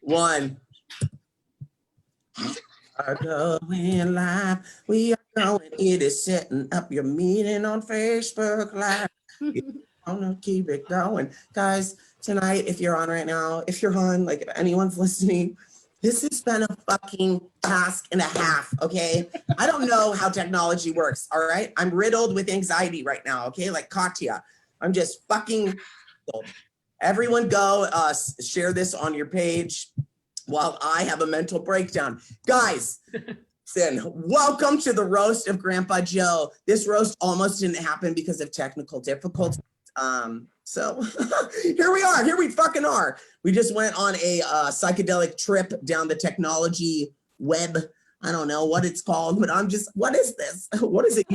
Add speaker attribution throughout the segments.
Speaker 1: one. Are going live. We are going. It is setting up your meeting on Facebook Live. I'm gonna keep it going, guys. Tonight, if you're on right now, if you're on, like if anyone's listening, this has been a fucking task and a half. Okay, I don't know how technology works. All right, I'm riddled with anxiety right now. Okay, like Katya, I'm just fucking. Everyone, go share this on your page while I have a mental breakdown. Guys, listen, welcome to the roast of Grandpa Joe. This roast almost didn't happen because of technical difficulties. So here we are. Here we fucking are. We just went on a psychedelic trip down the technology web. I don't know what it's called, but I'm just, what is this? What is it?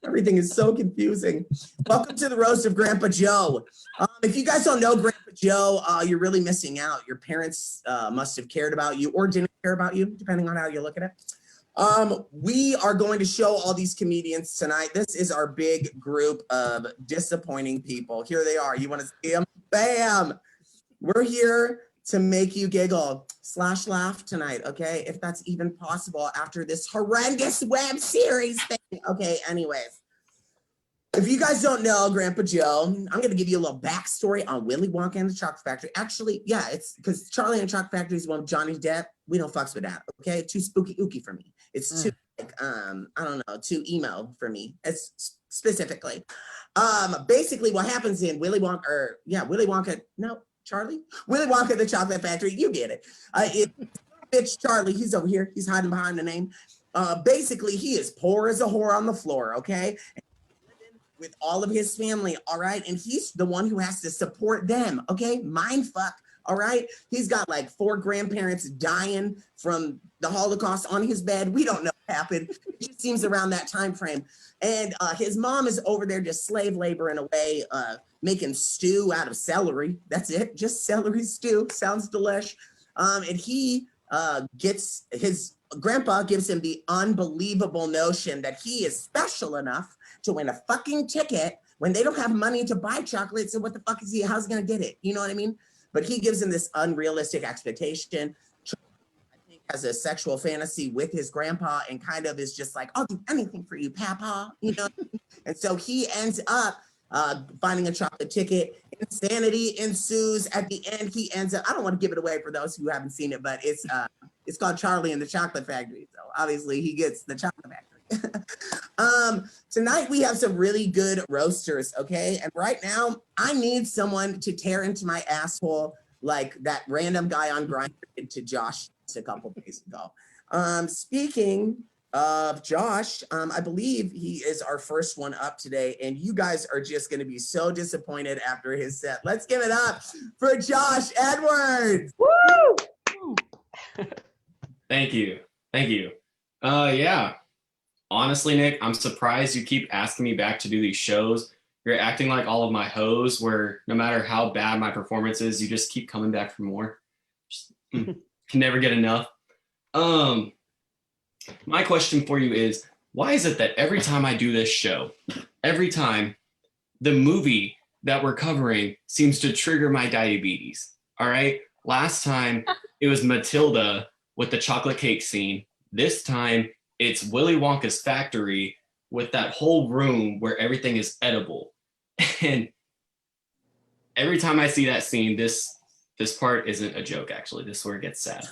Speaker 1: Everything is so confusing. Welcome to the roast of Grandpa Joe. If you guys don't know Grandpa Joe, you're really missing out. Your parents must have cared about you or didn't care about you, depending on how you look at it. We are going to show all these comedians tonight. This is our big group of disappointing people. Here they are. You want to see them? Bam! We're here to make you giggle / laugh tonight, okay? If that's even possible after this horrendous web series thing. Okay, anyways. If you guys don't know Grandpa Joe, I'm going to give you a little backstory on Willy Wonka and the Chocolate Factory. Actually, yeah, it's because Charlie and the Chocolate Factory is one with Johnny Depp. We don't fucks with that, okay? Too spooky ooky for me. It's too, like, I don't know, too emo for me, as specifically. Basically, what happens in Willy Wonka, no, Charlie? Willy Wonka, the Chocolate Factory, you get it. Bitch Charlie, he's over here. He's hiding behind the name. Basically, he is poor as a whore on the floor, okay? With all of his family, all right? And he's the one who has to support them, okay? Mind fuck, all right? He's got like 4 grandparents dying from the Holocaust on his bed. We don't know what happened. It just seems around that time frame. And his mom is over there just slave laboring away, making stew out of celery. That's it, just celery stew. Sounds delish. And he gets, his grandpa gives him the unbelievable notion that he is special enough to win a fucking ticket when they don't have money to buy chocolate. So what the fuck is he, how's he gonna get it? You know what I mean? But he gives him this unrealistic expectation. I think has a sexual fantasy with his grandpa and kind of is just like, I'll do anything for you, Papa, you know? And so he ends up finding a chocolate ticket. Insanity ensues. At the end, he ends up, I don't want to give it away for those who haven't seen it, but it's called Charlie and the Chocolate Factory. So obviously he gets the chocolate factory. Tonight we have some really good roasters, okay? And right now I need someone to tear into my asshole like that random guy on Grindr did to Josh a couple days ago. Speaking of Josh, I believe he is our first one up today, and you guys are just going to be so disappointed after his set. Let's give it up for Josh Edwards.
Speaker 2: Woo!
Speaker 3: Thank you. Yeah. Honestly, Nick, I'm surprised you keep asking me back to do these shows. You're acting like all of my hoes where no matter how bad my performance is, you just keep coming back for more. Just, can never get enough. My question for you is, why is it that every time I do this show, every time the movie that we're covering seems to trigger my diabetes? All right. Last time it was Matilda with the chocolate cake scene. This time it's Willy Wonka's factory with that whole room where everything is edible. And every time I see that scene, this part isn't a joke, actually. This is where it gets sad.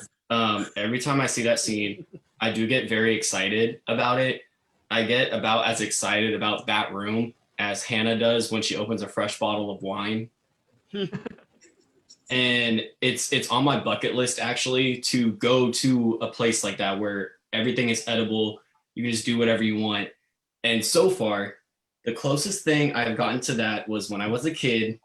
Speaker 3: Every time I see that scene, I do get very excited about it. I get about as excited about that room as Hannah does when she opens a fresh bottle of wine. And it's on my bucket list, actually, to go to a place like that where everything is edible. You can just do whatever you want. And so far, the closest thing I've gotten to that was when I was a kid.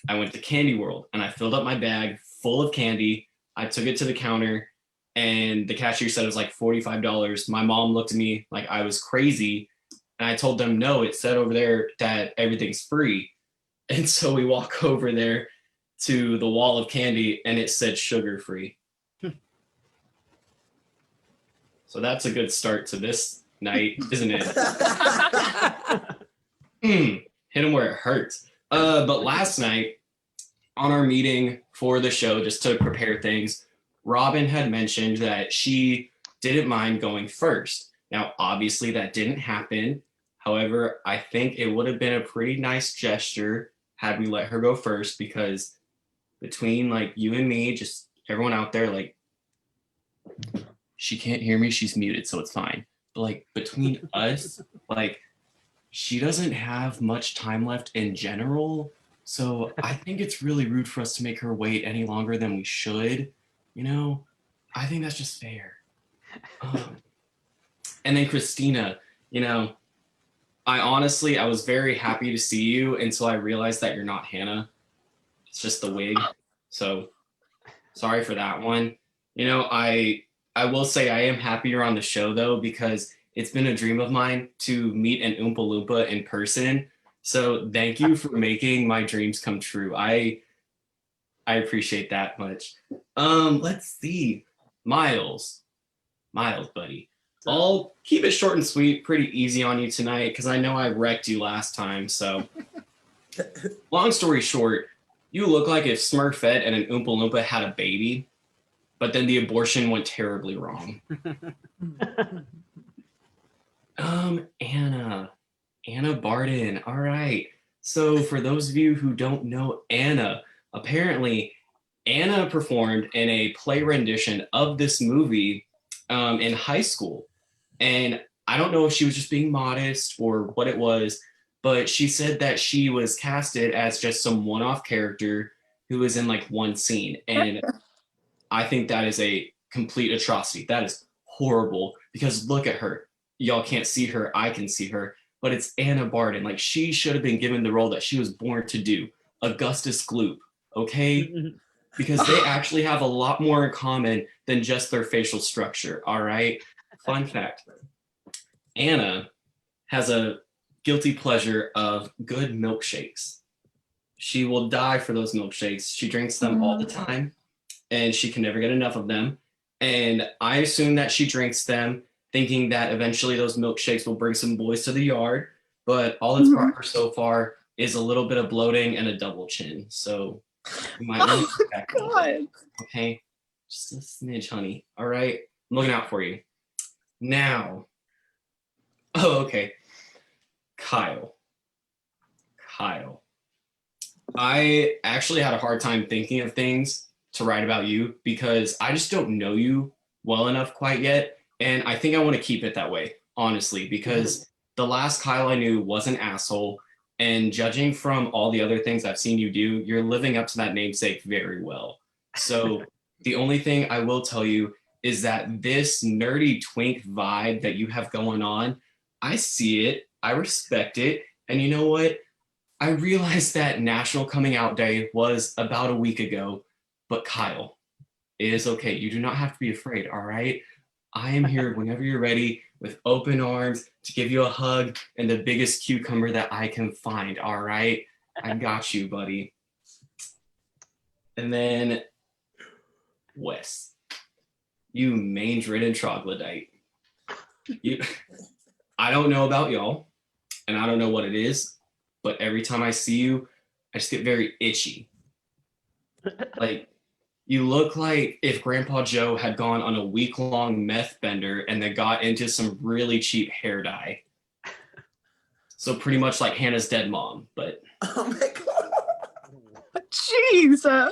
Speaker 3: I went to Candy World and I filled up my bag full of candy. I took it to the counter and the cashier said it was like $45. My mom looked at me like I was crazy. And I told them, no, it said over there that everything's free. And so we walk over there to the wall of candy and it said sugar free. So that's a good start to this night, isn't it? Hit him where it hurts. But last night on our meeting for the show, just to prepare things, Robin had mentioned that she didn't mind going first. Now, obviously, that didn't happen. However, I think it would have been a pretty nice gesture had we let her go first, because between like you and me, just everyone out there, like, she can't hear me, she's muted, so it's fine. But like between us, like, she doesn't have much time left in general. So I think it's really rude for us to make her wait any longer than we should. You know, I think that's just fair. And then Christina, you know, I was very happy to see you until I realized that you're not Hannah. It's just the wig. So sorry for that one. You know, I will say I am happy you're on the show though, because it's been a dream of mine to meet an Oompa Loompa in person. So thank you for making my dreams come true. I appreciate that much. Let's see. Miles, buddy. I'll keep it short and sweet, pretty easy on you tonight, because I know I wrecked you last time. So long story short, you look like if Smurfette and an Oompa Loompa had a baby, but then the abortion went terribly wrong. Anna Barton. All right. So for those of you who don't know Anna, apparently Anna performed in a play rendition of this movie in high school. And I don't know if she was just being modest or what it was, but she said that she was casted as just some one-off character who was in like one scene. And I think that is a complete atrocity. That is horrible, because look at her. Y'all can't see her. I can see her. But it's Anna Barton. Like, she should have been given the role that she was born to do. Augustus Gloop, okay? Because they actually have a lot more in common than just their facial structure, all right? Fun fact. Anna has a guilty pleasure of good milkshakes. She will die for those milkshakes. She drinks them all the time, and she can never get enough of them. And I assume that she drinks them thinking that eventually those milkshakes will bring some boys to the yard. But all that's brought her so far is a little bit of bloating and a double chin. So you might want to back a little bit. Okay? Just a smidge, honey. All right? I'm looking out for you. Now. Oh, okay. Kyle. I actually had a hard time thinking of things to write about you, because I just don't know you well enough quite yet. And I think I want to keep it that way, honestly, because the last Kyle I knew was an asshole. And judging from all the other things I've seen you do, you're living up to that namesake very well. So the only thing I will tell you is that this nerdy twink vibe that you have going on, I see it, I respect it. And you know what? I realized that National Coming Out Day was about a week ago, but Kyle, it is okay. You do not have to be afraid, all right? I am here whenever you're ready with open arms to give you a hug and the biggest cucumber that I can find, all right? I got you, buddy. And then Wes, you mange-ridden troglodyte. I don't know about y'all, and I don't know what it is, but every time I see you, I just get very itchy. Like, you look like if Grandpa Joe had gone on a week-long meth bender and then got into some really cheap hair dye. So pretty much like Hannah's dead mom, but...
Speaker 1: Oh my God.
Speaker 2: Jesus.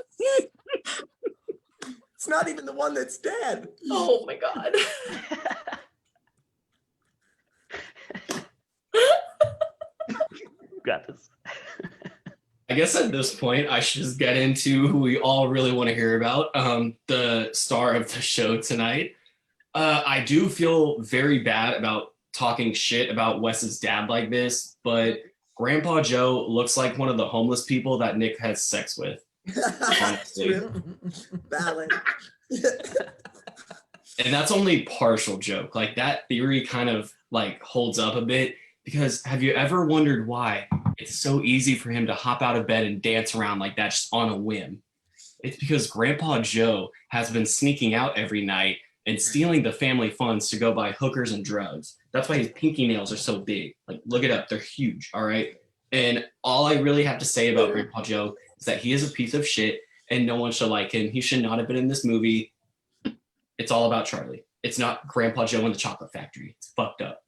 Speaker 1: It's not even the one that's dead.
Speaker 2: Oh my God. Got this.
Speaker 3: I guess at this point, I should just get into who we all really want to hear about, the star of the show tonight. I do feel very bad about talking shit about Wes's dad like this, but Grandpa Joe looks like one of the homeless people that Nick has sex with. Honestly.
Speaker 1: Valid.
Speaker 3: And that's only partial joke. Like, that theory kind of like holds up a bit, because have you ever wondered why it's so easy for him to hop out of bed and dance around like that just on a whim? It's because Grandpa Joe has been sneaking out every night and stealing the family funds to go buy hookers and drugs. That's why his pinky nails are so big. Like, look it up. They're huge, all right? And all I really have to say about Grandpa Joe is that he is a piece of shit and no one should like him. He should not have been in this movie. It's all about Charlie. It's not Grandpa Joe and the Chocolate Factory. It's fucked up.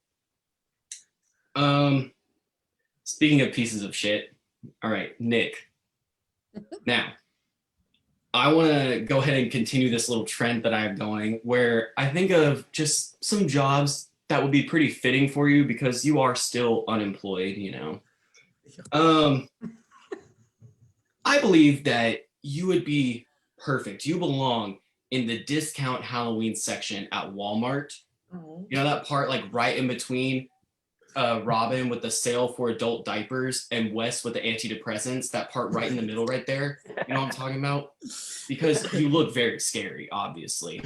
Speaker 3: Speaking of pieces of shit, all right, Nick. Now, I want to go ahead and continue this little trend that I have going where I think of just some jobs that would be pretty fitting for you because you are still unemployed, you know. I believe that you would be perfect. You belong in the discount Halloween section at Walmart.
Speaker 1: Oh.
Speaker 3: You know that part like right in between Robin with the sale for adult diapers and Wes with the antidepressants, that part right in the middle right there. You know what I'm talking about? Because you look very scary, obviously,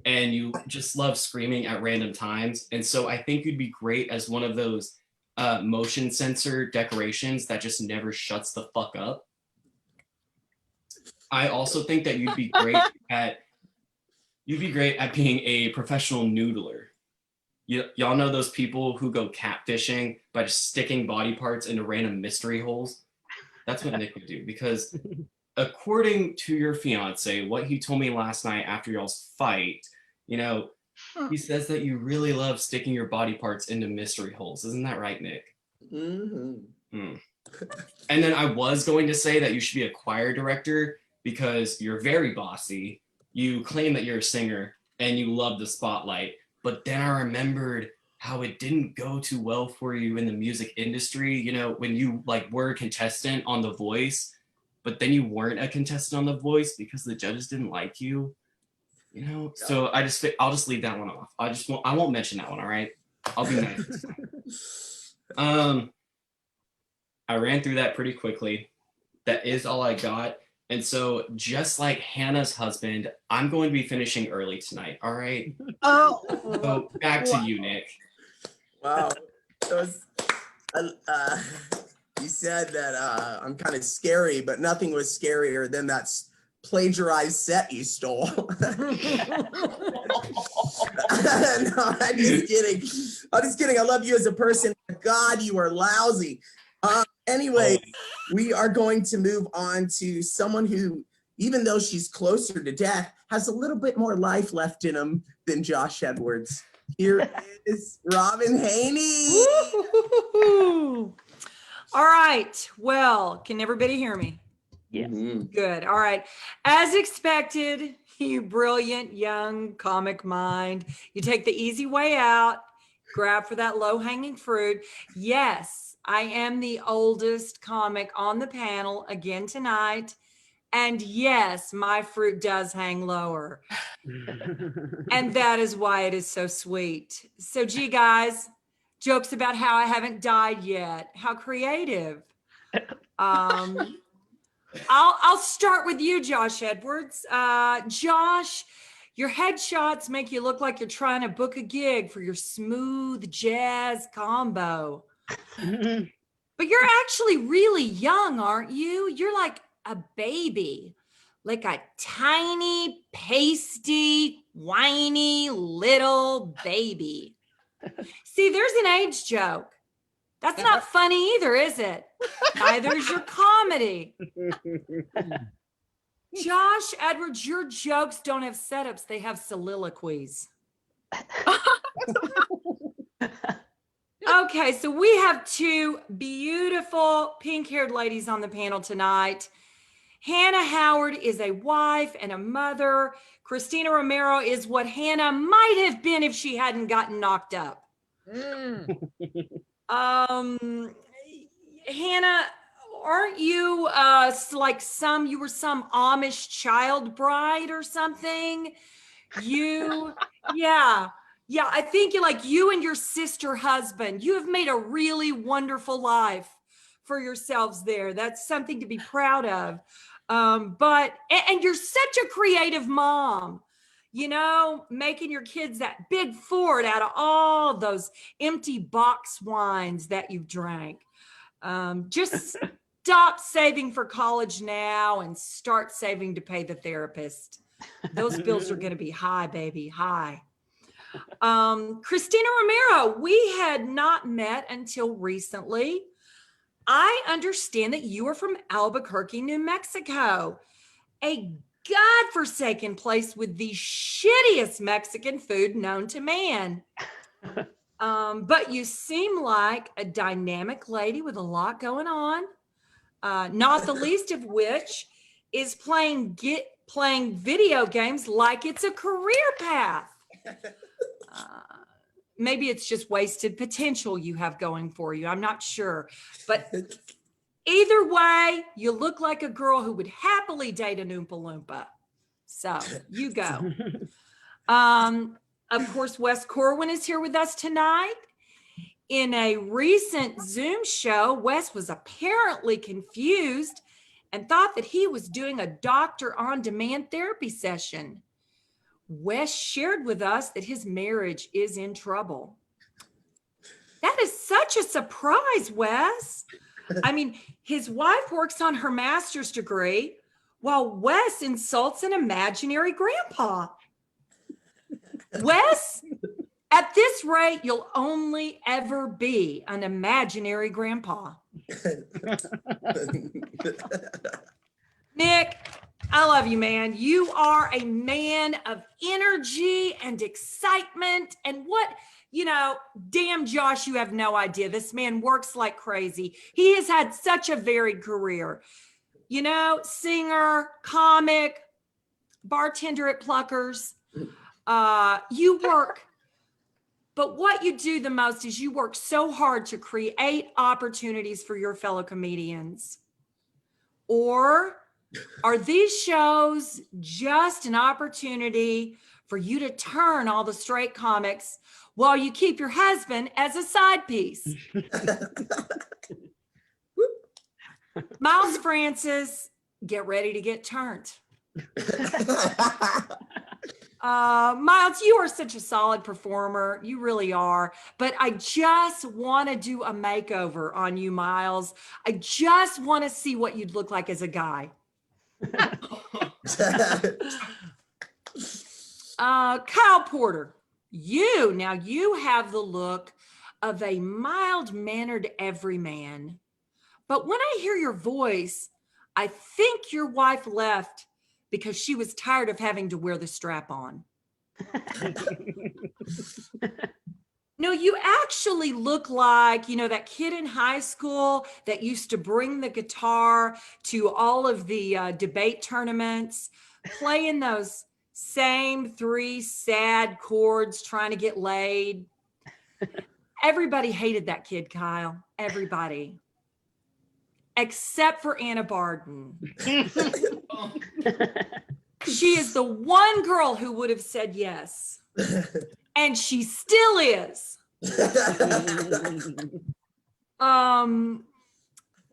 Speaker 3: and you just love screaming at random times. And so I think you'd be great as one of those motion sensor decorations that just never shuts the fuck up. I also think that you'd be great at being a professional noodler. Y'all know those people who go catfishing by just sticking body parts into random mystery holes? That's what Nick would do, because according to your fiance, what he told me last night after y'all's fight, you know, he says that you really love sticking your body parts into mystery holes. Isn't that right, Nick? Mm-hmm. And then I was going to say that you should be a choir director because you're very bossy. You claim that you're a singer and you love the spotlight. But then I remembered how it didn't go too well for you in the music industry. You know, when you like were a contestant on The Voice, but then you weren't a contestant on The Voice because the judges didn't like you. You know, so I'll just leave that one off. I won't mention that one. All right, I'll be nice this time. I ran through that pretty quickly. That is all I got. And so, just like Hannah's husband, I'm going to be finishing early tonight. All right.
Speaker 2: Oh.
Speaker 3: So back to you, Nick.
Speaker 1: Wow. You said that I'm kind of scary, but nothing was scarier than that plagiarized set you stole. No, I'm just kidding. I'm just kidding. I love you as a person. God, you are lousy. Anyway, we are going to move on to someone who, even though she's closer to death, has a little bit more life left in him than Josh Edwards. Here is Robin Haney.
Speaker 4: Woo-hoo-hoo-hoo. All right. Well, can everybody hear me?
Speaker 2: Yes.
Speaker 4: Good. All right. As expected, you brilliant young comic mind, you take the easy way out, grab for that low-hanging fruit. Yes, I am the oldest comic on the panel again tonight. And yes, my fruit does hang lower. And that is why it is so sweet. So, gee, guys, jokes about how I haven't died yet. How creative. I'll start with you, Josh Edwards. Josh, your headshots make you look like you're trying to book a gig for your smooth jazz combo. But you're actually really young, aren't you? You're like a baby, like a tiny, pasty, whiny little baby. See, there's an age joke. That's not funny either, is it? Neither is your comedy. Josh Edwards, your jokes don't have setups, they have soliloquies. Okay, so we have two beautiful pink-haired ladies on the panel tonight. Hannah Howard is a wife and a mother. Christina Romero is what Hannah might have been if she hadn't gotten knocked up. Hannah, aren't you like you were some Amish child bride or something? Yeah, I think you and your sister husband, you have made a really wonderful life for yourselves there. That's something to be proud of. But you're such a creative mom, you know, making your kids that big Ford out of all those empty box wines that you've drank. Just stop saving for college now and start saving to pay the therapist. Those bills are going to be high, baby, high. Christina Romero, we had not met until recently. I understand that you are from Albuquerque, New Mexico, a godforsaken place with the shittiest Mexican food known to man. But you seem like a dynamic lady with a lot going on, not the least of which is playing video games like it's a career path. Maybe it's just wasted potential you have going for you. I'm not sure. But either way, you look like a girl who would happily date an Oompa Loompa. So you go. Of course, Wes Corwin is here with us tonight. In a recent Zoom show, Wes was apparently confused and thought that he was doing a doctor on demand therapy session. Wes shared with us that his marriage is in trouble. That is such a surprise, Wes. I mean, his wife works on her master's degree while Wes insults an imaginary grandpa. Wes, at this rate, you'll only ever be an imaginary grandpa. Nick, I love you, man. You are a man of energy and excitement. And damn, Josh, you have no idea. This man works like crazy. He has had such a varied career. Singer, comic, bartender at Pluckers. You work, but what you do the most is you work so hard to create opportunities for your fellow comedians. Or are these shows just an opportunity for you to turn all the straight comics while you keep your husband as a side piece? Miles Francis, get ready to get turned. Miles, you are such a solid performer. You really are. But I just want to do a makeover on you, Miles. I just want to see what you'd look like as a guy. Kyle Porter, you have the look of a mild-mannered everyman. But when I hear your voice, I think your wife left because she was tired of having to wear the strap on. No, you actually look like, that kid in high school that used to bring the guitar to all of the debate tournaments, playing those same 3 sad chords trying to get laid. Everybody hated that kid, Kyle. Everybody. Except for Anna Barton. She is the one girl who would have said yes. And she still is.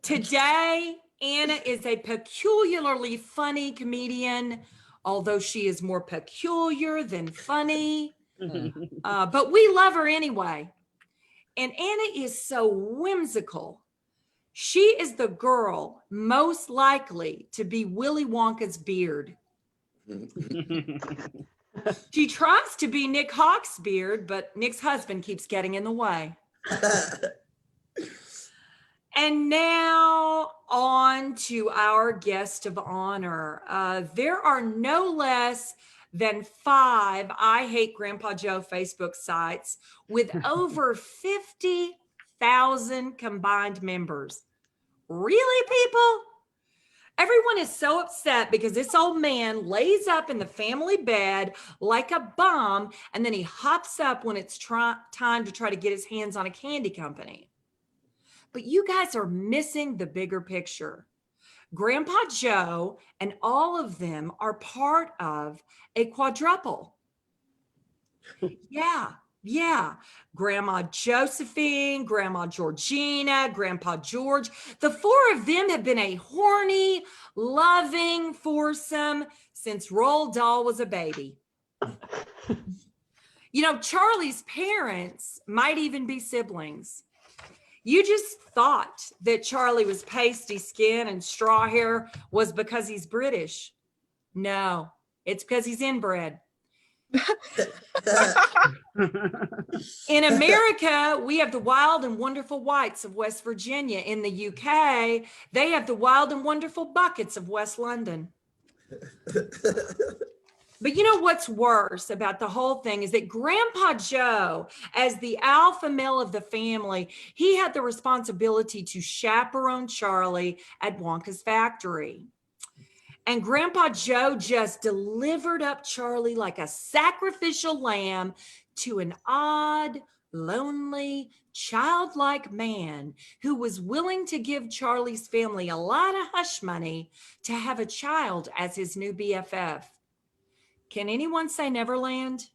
Speaker 4: Today, Anna is a peculiarly funny comedian, although she is more peculiar than funny. But we love her anyway. And Anna is so whimsical. She is the girl most likely to be Willy Wonka's beard. She tries to be Nick Hawk's beard, but Nick's husband keeps getting in the way. And now on to our guest of honor. There are no less than 5 I Hate Grandpa Joe Facebook sites with over 50,000 combined members. Really, people? Everyone is so upset because this old man lays up in the family bed like a bum, and then he hops up when it's time to try to get his hands on a candy company. But you guys are missing the bigger picture. Grandpa Joe and all of them are part of a quadruple. Yeah. Grandma Josephine, Grandma Georgina, Grandpa George. The 4 of them have been a horny, loving foursome since Roald Dahl was a baby. Charlie's parents might even be siblings. You just thought that Charlie was pasty skin and straw hair was because he's British. No, it's because he's inbred. In America, we have the wild and wonderful whites of West Virginia. In the UK, they have the wild and wonderful buckets of West London. But you know what's worse about the whole thing is that Grandpa Joe, as the alpha male of the family, he had the responsibility to chaperone Charlie at Wonka's factory. And Grandpa Joe just delivered up Charlie like a sacrificial lamb to an odd, lonely, childlike man who was willing to give Charlie's family a lot of hush money to have a child as his new BFF. Can anyone say Neverland?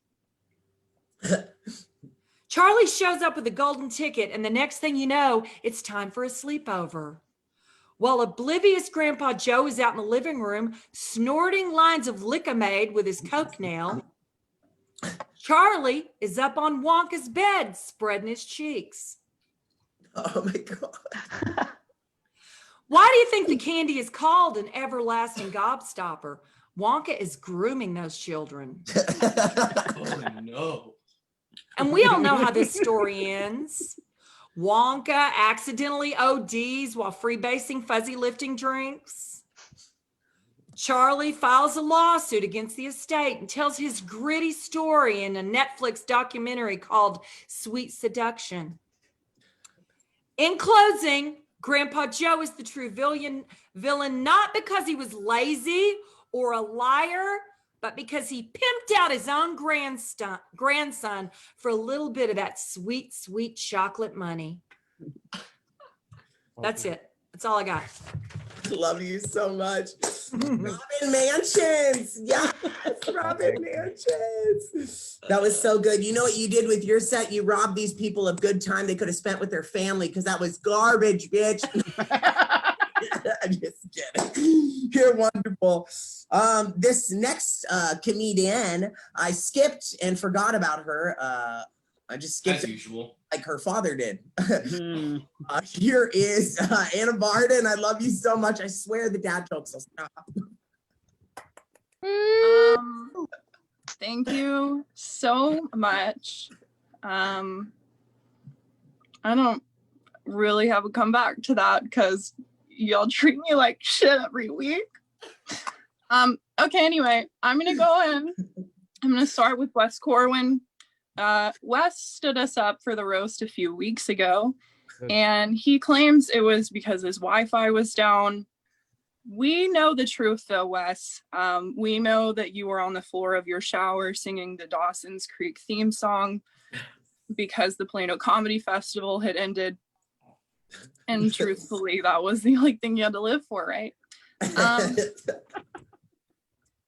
Speaker 4: Charlie shows up with a golden ticket, and the next thing you know, it's time for a sleepover. While oblivious Grandpa Joe is out in the living room snorting lines of Lick-O-Maid with his coke nail, Charlie is up on Wonka's bed spreading his cheeks.
Speaker 1: Oh my God.
Speaker 4: Why do you think the candy is called an everlasting gobstopper? Wonka is grooming those children.
Speaker 3: Oh no.
Speaker 4: And we all know how this story ends. Wonka accidentally ODs while freebasing fuzzy lifting drinks. Charlie files a lawsuit against the estate and tells his gritty story in a Netflix documentary called Sweet Seduction. In closing, Grandpa Joe is the true villain not because he was lazy or a liar, but because he pimped out his own grandson for a little bit of that sweet, sweet chocolate money. That's it. That's all I got.
Speaker 1: Love you so much. Robin Mansions. Yes, Robin Mansions. That was so good. You know what you did with your set? You robbed these people of good time they could have spent with their family because that was garbage, bitch. I'm just kidding. You're wonderful. This next comedian, I skipped and forgot about her. I just skipped
Speaker 3: As usual.
Speaker 1: like her father did. Here is Anna Barton. I love you so much. I swear the dad jokes will stop.
Speaker 2: Thank you so much. I don't really have a comeback to that because y'all treat me like shit every week. Okay, anyway, I'm gonna go in. I'm gonna start with Wes Corwin. Wes stood us up for the roast a few weeks ago, and he claims it was because his Wi-Fi was down. We know the truth though, Wes. We know that you were on the floor of your shower singing the Dawson's Creek theme song because the Plano Comedy Festival had ended. And truthfully, that was the only thing you had to live for, right?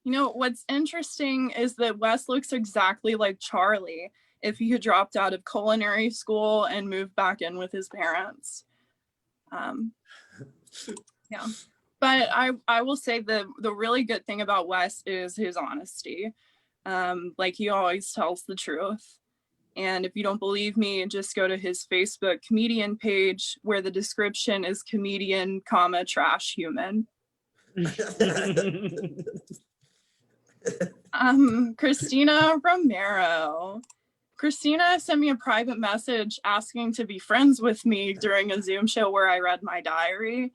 Speaker 2: You know, what's interesting is that Wes looks exactly like Charlie if he had dropped out of culinary school and moved back in with his parents. Yeah. But I will say the really good thing about Wes is his honesty. Like he always tells the truth. And if you don't believe me, just go to his Facebook comedian page where the description is comedian, trash human. Christina Romero. Christina sent me a private message asking to be friends with me during a Zoom show where I read my diary.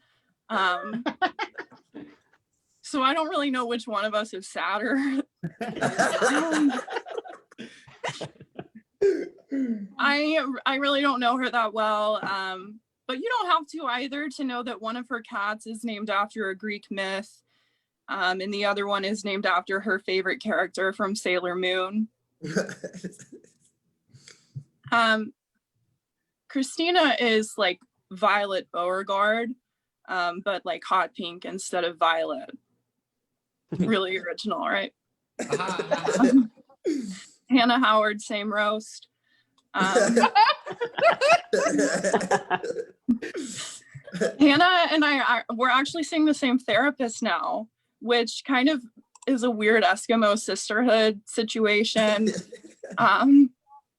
Speaker 2: So I don't really know which one of us is sadder. I really don't know her that well, but you don't have to either to know that one of her cats is named after a Greek myth, and the other one is named after her favorite character from Sailor Moon. Christina is like Violet Beauregard, but like hot pink instead of violet. Really original, right? Hannah Howard, same roast. Hannah and we're actually seeing the same therapist now, which kind of is a weird Eskimo sisterhood situation.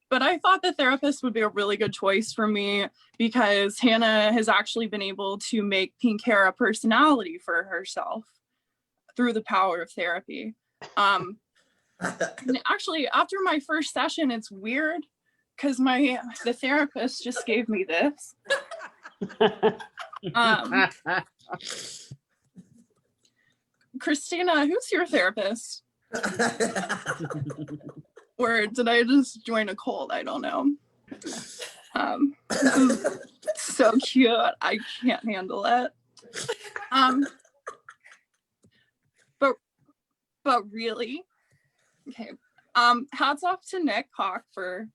Speaker 2: But I thought the therapist would be a really good choice for me because Hannah has actually been able to make pink hair a personality for herself through the power of therapy. And actually, after my first session, it's weird because the therapist just gave me this. Christina, who's your therapist? Or did I just join a cult? I don't know. This is so cute. I can't handle it. But really, okay. Hats off to Nick Hawk for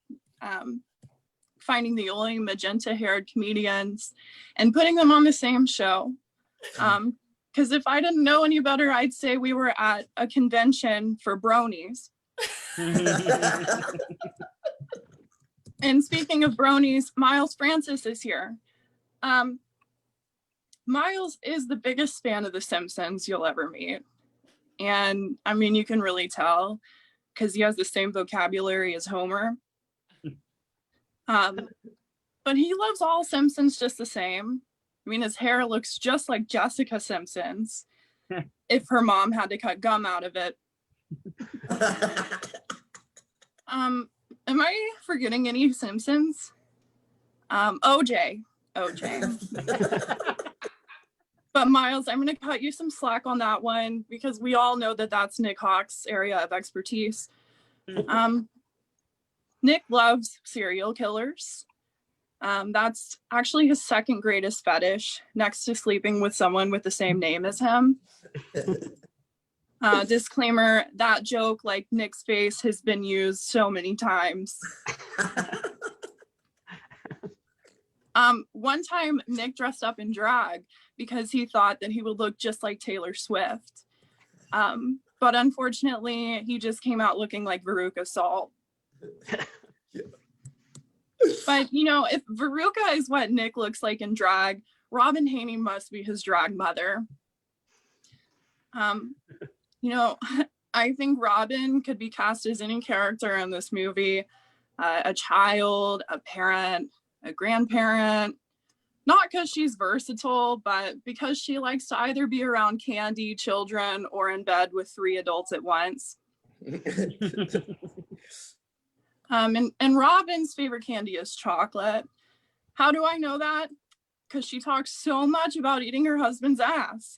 Speaker 2: finding the only magenta-haired comedians and putting them on the same show. Because if I didn't know any better, I'd say we were at a convention for bronies. And speaking of bronies, Miles Francis is here. Miles is the biggest fan of The Simpsons you'll ever meet. And I mean, you can really tell because he has the same vocabulary as Homer. But he loves all Simpsons just the same. I mean, his hair looks just like Jessica Simpson's if her mom had to cut gum out of it. Am I forgetting any Simpsons? OJ. But Miles, I'm going to cut you some slack on that one because we all know that that's Nick Hawk's area of expertise. Nick loves serial killers. That's actually his second greatest fetish, next to sleeping with someone with the same name as him. Disclaimer, that joke, like Nick's face, has been used so many times. One time, Nick dressed up in drag because he thought that he would look just like Taylor Swift. But unfortunately, he just came out looking like Veruca Salt. But, you know, if Veruca is what Nick looks like in drag, Robin Haney must be his drag mother. You know, I think Robin could be cast as any character in this movie. A child, a parent, a grandparent. Not because she's versatile, but because she likes to either be around candy, children, or in bed with 3 adults at once. And Robin's favorite candy is chocolate. How do I know that? Because she talks so much about eating her husband's ass.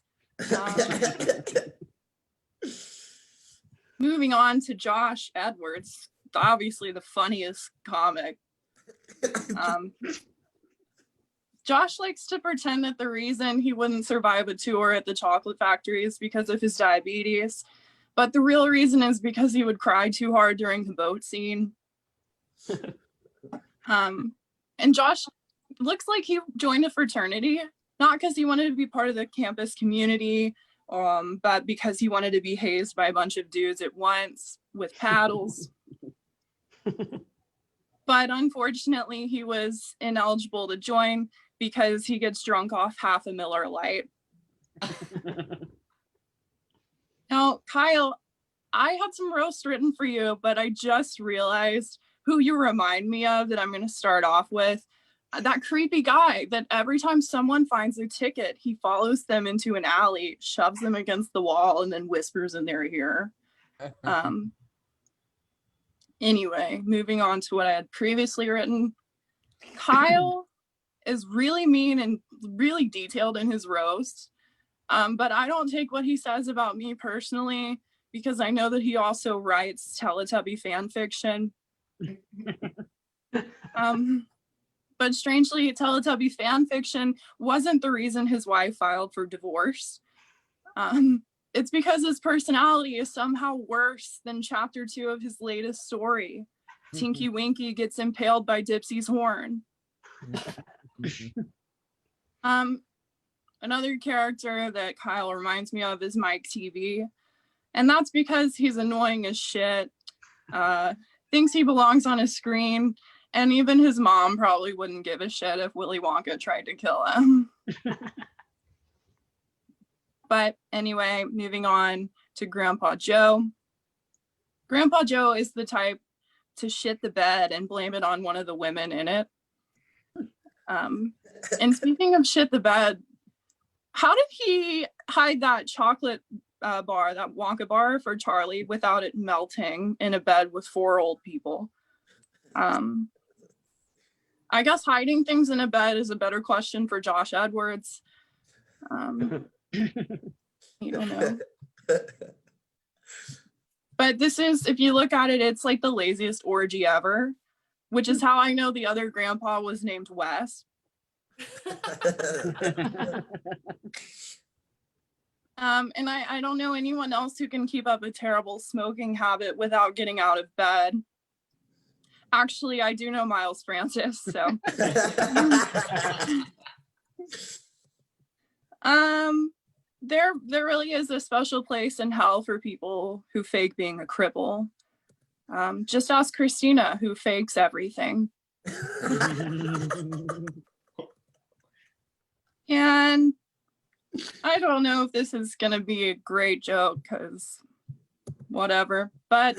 Speaker 2: Moving on to Josh Edwards, obviously the funniest comic. Josh likes to pretend that the reason he wouldn't survive a tour at the chocolate factory is because of his diabetes. But the real reason is because he would cry too hard during the boat scene. And Josh looks like he joined a fraternity, not because he wanted to be part of the campus community, but because he wanted to be hazed by a bunch of dudes at once with paddles. But unfortunately, he was ineligible to join because he gets drunk off half a Miller Lite. Now, Kyle, I had some roast written for you, but I just realized who you remind me of that I'm going to start off with. That creepy guy that every time someone finds a ticket, he follows them into an alley, shoves them against the wall, and then whispers in their ear. Anyway, moving on to what I had previously written. Kyle is really mean and really detailed in his roast. But I don't take what he says about me personally because I know that he also writes Teletubby fan fiction. But strangely, Teletubby fan fiction wasn't the reason his wife filed for divorce. It's because his personality is somehow worse than chapter 2 of his latest story. Tinky Winky gets impaled by Dipsy's horn. Another character that Kyle reminds me of is Mike TV. And that's because he's annoying as shit, thinks he belongs on a screen, and even his mom probably wouldn't give a shit if Willy Wonka tried to kill him. But anyway, moving on to Grandpa Joe. Grandpa Joe is the type to shit the bed and blame it on one of the women in it. And speaking of shit the bed, how did he hide that chocolate bar, that Wonka bar for Charlie without it melting in a bed with 4 old people? I guess hiding things in a bed is a better question for Josh Edwards. You don't know. But this is, if you look at it, it's like the laziest orgy ever, which is how I know the other grandpa was named Wes. And I don't know anyone else who can keep up a terrible smoking habit without getting out of bed. Actually, I do know Miles Francis, so. There really is a special place in hell for people who fake being a cripple. Just ask Christina, who fakes everything. And I don't know if this is gonna be a great joke, because whatever, but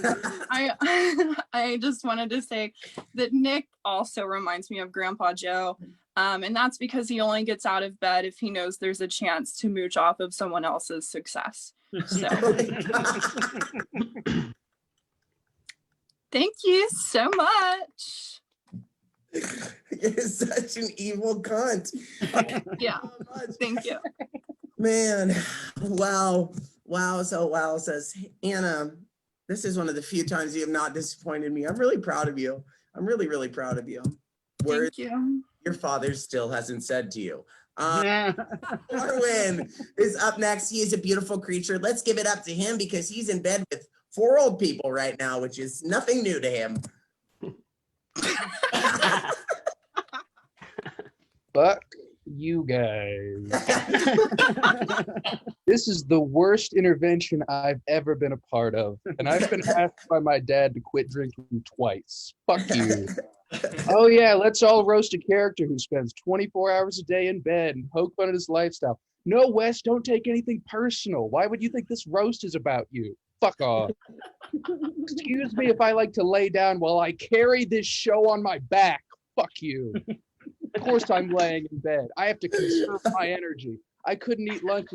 Speaker 2: I just wanted to say that Nick also reminds me of Grandpa Joe. And that's because he only gets out of bed if he knows there's a chance to mooch off of someone else's success. So thank you so much.
Speaker 1: You're such an evil cunt.
Speaker 2: Yeah, thank you.
Speaker 1: Man, wow. So wow says, Anna, this is one of the few times you have not disappointed me. I'm really proud of you. I'm really, really proud of you.
Speaker 2: Thank you.
Speaker 1: Your father still hasn't said to you. Corwin is up next. He is a beautiful creature. Let's give it up to him because he's in bed with 4 old people right now, which is nothing new to him.
Speaker 5: Fuck you guys. This is the worst intervention I've ever been a part of. And I've been asked by my dad to quit drinking twice. Fuck you. Oh yeah, let's all roast a character who spends 24 hours a day in bed and poke fun at his lifestyle. No, Wes, don't take anything personal. Why would you think this roast is about you? Fuck off. Excuse me if I like to lay down while I carry this show on my back. Fuck you. Of course I'm laying in bed. I have to conserve my energy. I couldn't eat lunch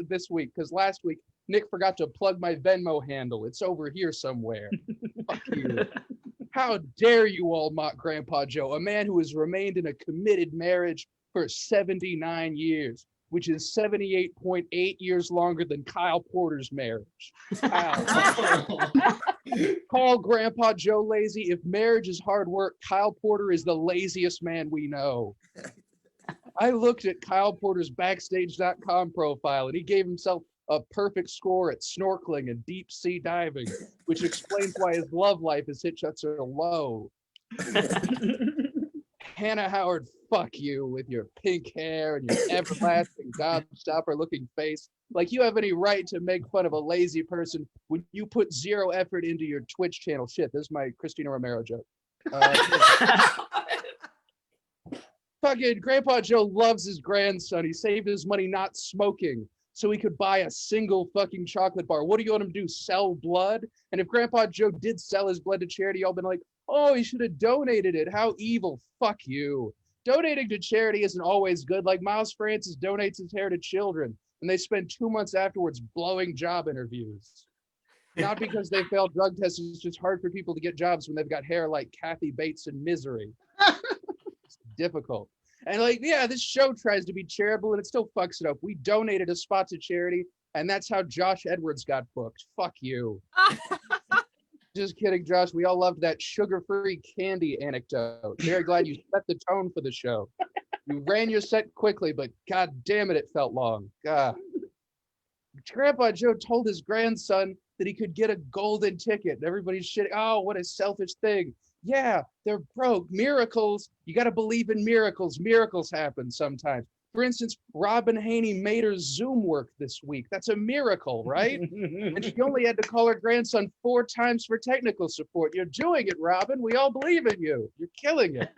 Speaker 5: this week because last week Nick forgot to plug my Venmo handle. It's over here somewhere. Fuck you. How dare you all mock Grandpa Joe, a man who has remained in a committed marriage for 79 years, which is 78.8 years longer than Kyle Porter's marriage. Call Grandpa Joe lazy. If marriage is hard work, Kyle Porter is the laziest man we know. I looked at Kyle Porter's Backstage.com profile and he gave himself a perfect score at snorkeling and deep sea diving, which explains why his love life has hit such a low. Hannah Howard, fuck you with your pink hair and your everlasting gobstopper looking face. Like you have any right to make fun of a lazy person when you put 0 effort into your Twitch channel. Shit, this is my Christina Romero joke. Fucking Grandpa Joe loves his grandson. He saved his money not smoking so he could buy a single fucking chocolate bar. What do you want him to do? Sell blood? And if Grandpa Joe did sell his blood to charity, y'all been like, oh, he should have donated it. How evil. Fuck you. Donating to charity isn't always good. Like Miles Francis donates his hair to children, and they spend 2 months afterwards blowing job interviews. Not because they failed drug tests. It's just hard for people to get jobs when they've got hair like Kathy Bates in Misery. It's difficult. And like, yeah, this show tries to be charitable and it still fucks it up. We donated a spot to charity, and that's how Josh Edwards got booked. Fuck you. Just kidding, Josh. We all loved that sugar-free candy anecdote. Very glad you set the tone for the show. You ran your set quickly, but god damn it, it felt long. God. Grandpa Joe told his grandson that he could get a golden ticket. Everybody's shitting. Oh, what a selfish thing. Yeah, they're broke. Miracles. You got to believe in miracles. Miracles happen sometimes. For instance, Robin Haney made her Zoom work this week. That's a miracle, right? And she only had to call her grandson 4 times for technical support. You're doing it, Robin. We all believe in you. You're killing it.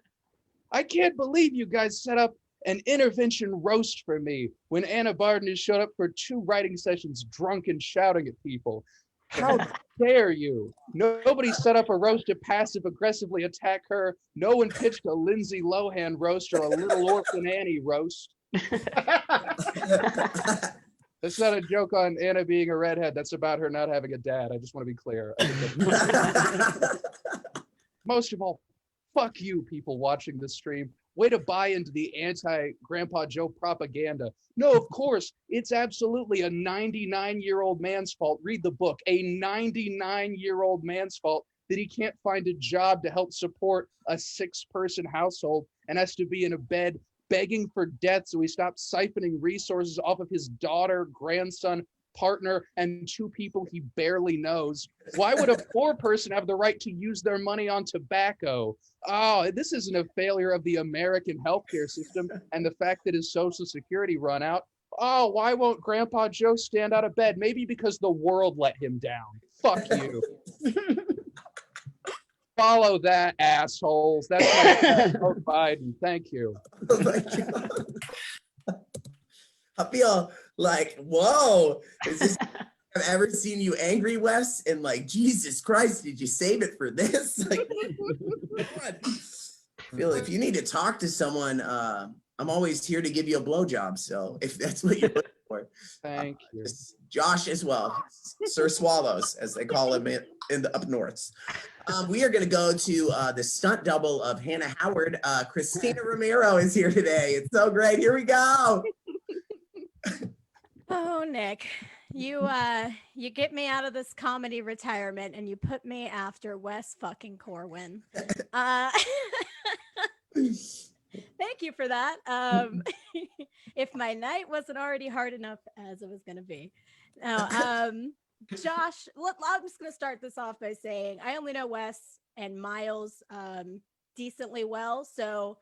Speaker 5: I can't believe you guys set up an intervention roast for me when Anna Barton has showed up for 2 writing sessions drunk and shouting at people. How dare you? Nobody set up a roast to passive aggressively attack her. No one pitched a Lindsay Lohan roast or a Little Orphan Annie roast. That's not a joke on Anna being a redhead. That's about her not having a dad. I just want to be clear. Most of all, Fuck you, people watching this stream. Way to buy into the anti-Grandpa Joe propaganda. No, of course, it's absolutely a 99-year-old man's fault. Read the book. A 99-year-old man's fault that he can't find a job to help support a 6-person household and has to be in a bed begging for death so he stops siphoning resources off of his daughter, grandson, partner, and 2 people he barely knows. Why would a poor person have the right to use their money on tobacco? Oh, this isn't a failure of the American healthcare system and the fact that his Social Security run out. Oh, why won't Grandpa Joe stand out of bed? Maybe because the world let him down. Fuck you. Follow that, assholes. That's my vote, Biden. Thank you.
Speaker 1: Oh my God. I feel like, whoa, is this I've ever seen you angry, Wes? And like, Jesus Christ, did you save it for this? Like, what? I feel if you need to talk to someone, I'm always here to give you a blowjob. So if that's what you're looking for,
Speaker 5: Thank you.
Speaker 1: Josh as well, Sir Swallows, as they call him in the up norths. We are going to go to the stunt double of Hannah Howard. Christina Romero is here today. It's so great. Here we go.
Speaker 6: Oh, Nick, you get me out of this comedy retirement and you put me after Wes fucking Corwin. Thank you for that. If my night wasn't already hard enough as it was going to be. Now, Josh, I'm just going to start this off by saying I only know Wes and Miles decently well. So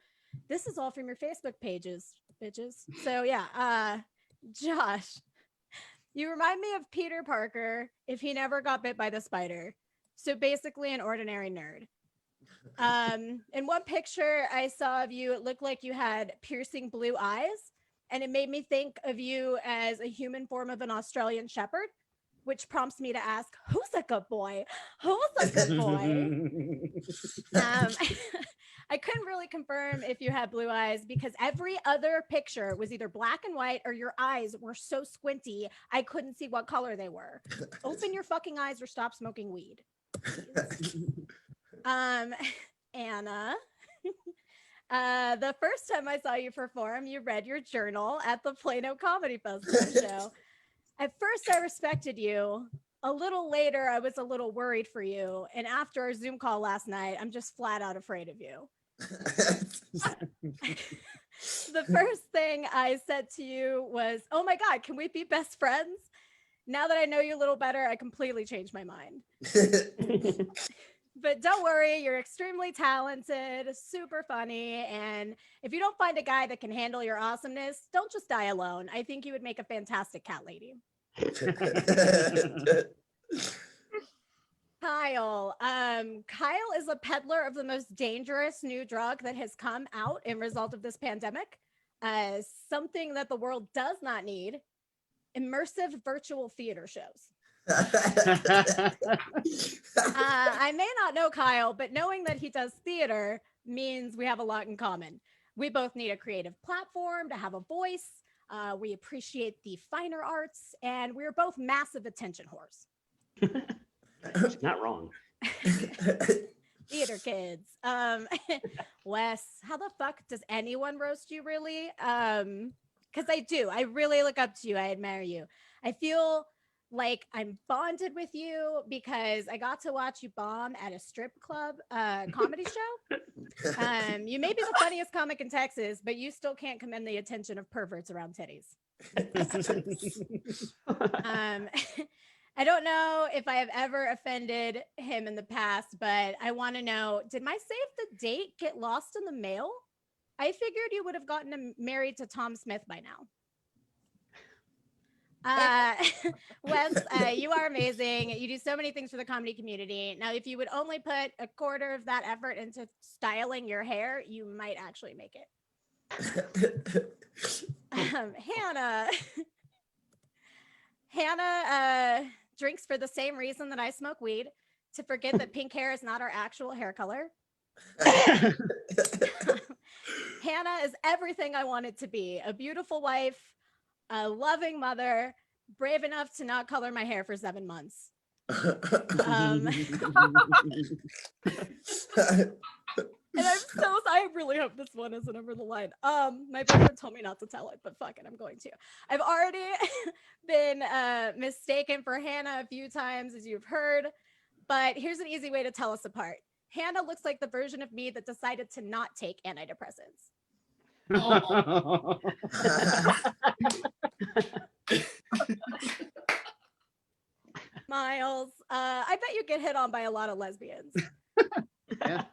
Speaker 6: this is all from your Facebook pages, bitches. So yeah, Josh, you remind me of Peter Parker if he never got bit by the spider. So basically an ordinary nerd. In one picture I saw of you, it looked like you had piercing blue eyes, and it made me think of you as a human form of an Australian shepherd, which prompts me to ask, who's a good boy? Who's a good boy? I couldn't really confirm if you had blue eyes because every other picture was either black and white or your eyes were so squinty I couldn't see what color they were. Open your fucking eyes or stop smoking weed. Anna, the first time I saw you perform, you read your journal at the Plano Comedy Festival show. At first, I respected you. A little later, I was a little worried for you. And after our Zoom call last night, I'm just flat out afraid of you. The first thing I said to you was, oh my God, can we be best friends? Now that I know you a little better, I completely changed my mind. But don't worry, you're extremely talented, super funny. And if you don't find a guy that can handle your awesomeness, don't just die alone. I think you would make a fantastic cat lady. Kyle. Kyle is a peddler of the most dangerous new drug that has come out in result of this pandemic. Something that the world does not need. Immersive virtual theater shows. I may not know Kyle, but knowing that he does theater means we have a lot in common. We both need a creative platform to have a voice. We appreciate the finer arts, and we're both massive attention whores.
Speaker 7: She's not wrong.
Speaker 6: Theater kids. Wes, how the fuck does anyone roast you, really? Because I do. I really look up to you. I admire you. I feel like I'm bonded with you because I got to watch you bomb at a strip club comedy show. You may be the funniest comic in Texas, but you still can't command the attention of perverts around titties. I don't know if I have ever offended him in the past, but I want to know, did my save the date get lost in the mail? I figured you would have gotten married to Tom Smith by now. Wes, you are amazing. You do so many things for the comedy community. Now, if you would only put a quarter of that effort into styling your hair, you might actually make it. Hannah drinks for the same reason that I smoke weed, to forget that pink hair is not our actual hair color. Hannah is everything I want it to be. A beautiful wife, a loving mother, brave enough to not color my hair for 7 months. And And I really hope this one isn't over the line. My boyfriend told me not to tell it, but fuck it, I'm going to. I've already been mistaken for Hannah a few times, as you've heard, but here's an easy way to tell us apart. Hannah looks like the version of me that decided to not take antidepressants. Miles, I bet you get hit on by a lot of lesbians.
Speaker 7: Yeah.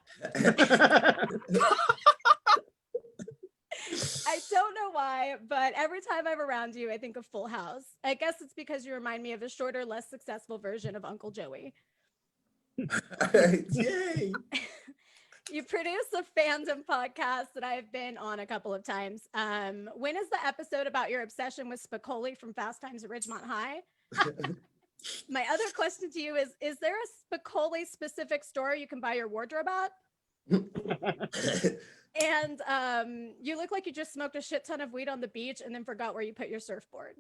Speaker 6: I don't know why, but every time I'm around you, I think of Full House. I guess it's because you remind me of a shorter, less successful version of Uncle Joey.
Speaker 1: Yay.
Speaker 6: You produce a fandom podcast that I've been on a couple of times. When is the episode about your obsession with Spicoli from Fast Times at Ridgemont High? My other question to you is there a Spicoli specific store you can buy your wardrobe at? And you look like you just smoked a shit ton of weed on the beach and then forgot where you put your surfboard.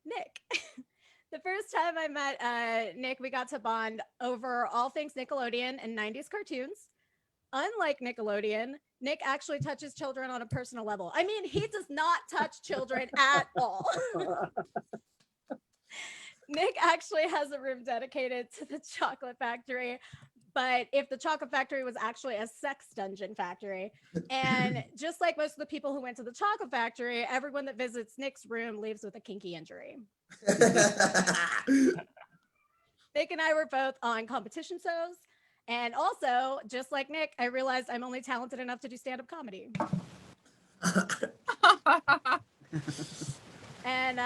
Speaker 6: Nick. The first time I met Nick, we got to bond over all things Nickelodeon and 90s cartoons. Unlike Nickelodeon, Nick actually touches children on a personal level. I mean, he does not touch children at all. Nick actually has a room dedicated to the chocolate factory, but if the chocolate factory was actually a sex dungeon factory, and just like most of the people who went to the chocolate factory, everyone that visits Nick's room leaves with a kinky injury. Nick and I were both on competition shows, and also, just like Nick, I realized I'm only talented enough to do stand-up comedy. And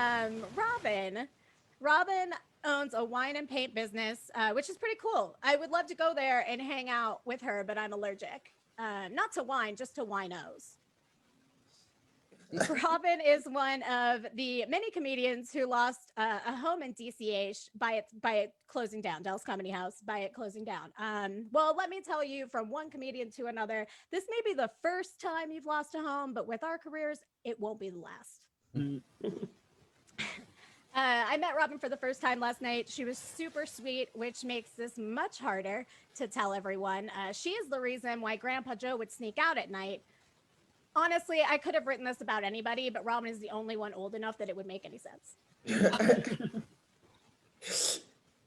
Speaker 6: Robin owns a wine and paint business, which is pretty cool. I would love to go there and hang out with her, but I'm allergic. Not to wine, just to winos. Robin is one of the many comedians who lost a home in DCH by it closing down, Dallas Comedy House, by it closing down. Well, let me tell you, from one comedian to another, this may be the first time you've lost a home, but with our careers, it won't be the last. I met Robin for the first time last night. She was super sweet, which makes this much harder to tell everyone. She is the reason why Grandpa Joe would sneak out at night. Honestly, I could have written this about anybody, but Robin is the only one old enough that it would make any sense.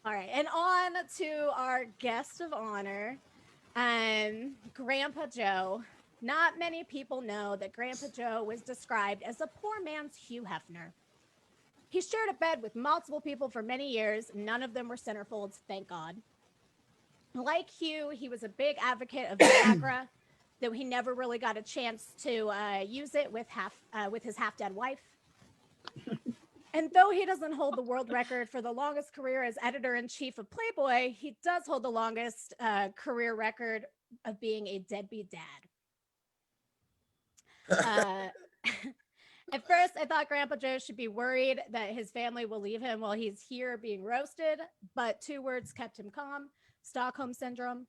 Speaker 6: All right, and on to our guest of honor, Grandpa Joe. Not many people know that Grandpa Joe was described as a poor man's Hugh Hefner. He shared a bed with multiple people for many years. None of them were centerfolds, thank God. Like Hugh, he was a big advocate of Viagra, though he never really got a chance to use it with his half-dead wife. And though he doesn't hold the world record for the longest career as editor-in-chief of Playboy, he does hold the longest career record of being a deadbeat dad. At first, I thought Grandpa Joe should be worried that his family will leave him while he's here being roasted, but 2 words kept him calm: Stockholm Syndrome.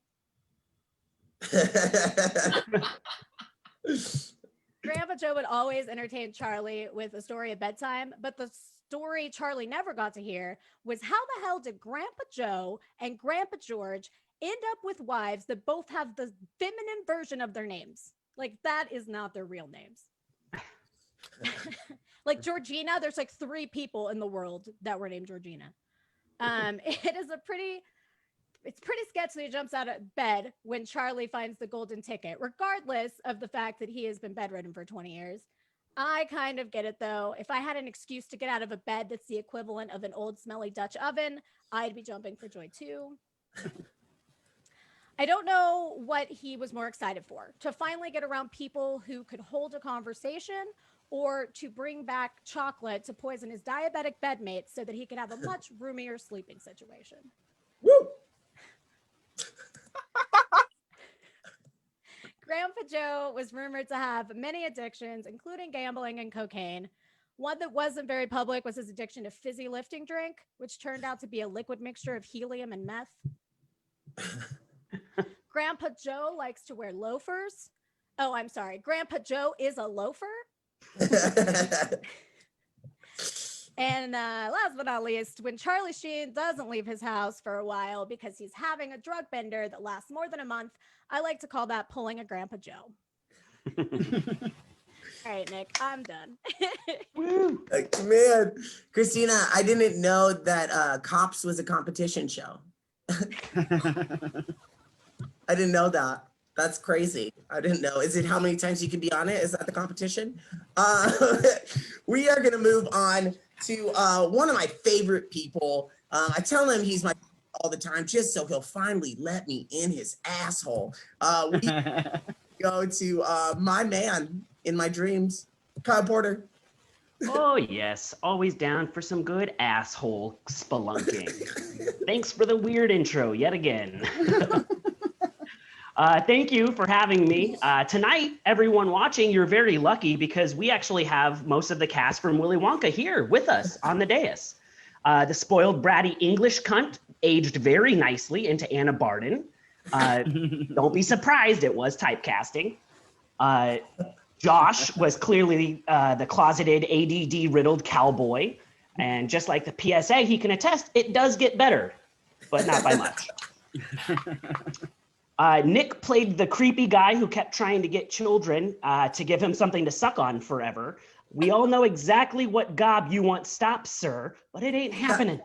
Speaker 6: Grandpa Joe would always entertain Charlie with a story at bedtime, but the story Charlie never got to hear was how the hell did Grandpa Joe and Grandpa George end up with wives that both have the feminine version of their names? Like, that is not their real names. Like Georgina, there's like 3 people in the world that were named Georgina. It's pretty sketchy. He jumps out of bed when Charlie finds the golden ticket, regardless of the fact that he has been bedridden for 20 years. I kind of get it, though. If I had an excuse to get out of a bed that's the equivalent of an old smelly Dutch oven, I'd be jumping for joy, too. I don't know what he was more excited for, to finally get around people who could hold a conversation, or to bring back chocolate to poison his diabetic bedmates so that he could have a much roomier sleeping situation.
Speaker 1: Woo!
Speaker 6: Grandpa Joe was rumored to have many addictions, including gambling and cocaine. One that wasn't very public was his addiction to fizzy lifting drink, which turned out to be a liquid mixture of helium and meth. Grandpa Joe likes to wear loafers. Oh, I'm sorry. Grandpa Joe is a loafer. And last but not least, when Charlie Sheen doesn't leave his house for a while because he's having a drug bender that lasts more than a month, I like to call that pulling a Grandpa Joe. All right, Nick, I'm done.
Speaker 1: Man, Christina, I didn't know that Cops was a competition show. I didn't know that. That's crazy. I didn't know. Is it how many times you can be on it? Is that the competition? We are going to move on to one of my favorite people. I tell him he's my all the time just so he'll finally let me in his asshole. We go to my man in my dreams, Kyle Porter.
Speaker 7: Oh, yes. Always down for some good asshole spelunking. Thanks for the weird intro yet again. Thank you for having me. Tonight, everyone watching, you're very lucky because we actually have most of the cast from Willy Wonka here with us on the dais. The spoiled bratty English cunt aged very nicely into Anna Barton. Don't be surprised, it was typecasting. Josh was clearly the closeted ADD-riddled cowboy. And just like the PSA, he can attest, it does get better, but not by much. Nick played the creepy guy who kept trying to get children to give him something to suck on forever. We all know exactly what gob you want stopped, sir, but it ain't happening.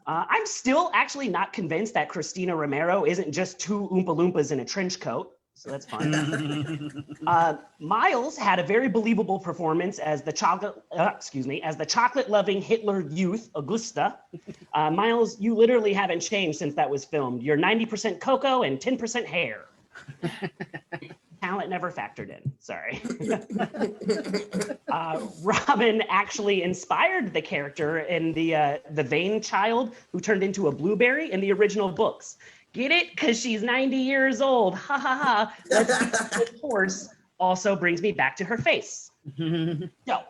Speaker 7: I'm still actually not convinced that Christina Romero isn't just two Oompa Loompas in a trench coat, so that's fun. Miles had a very believable performance as the chocolate-loving Hitler youth, Augusta. Miles, you literally haven't changed since that was filmed. You're 90% cocoa and 10% hair. Talent never factored in, sorry. Robin actually inspired the character in the vain child who turned into a blueberry in the original books. Get it? Because she's 90 years old. Ha ha ha. Of course, also brings me back to her face. So,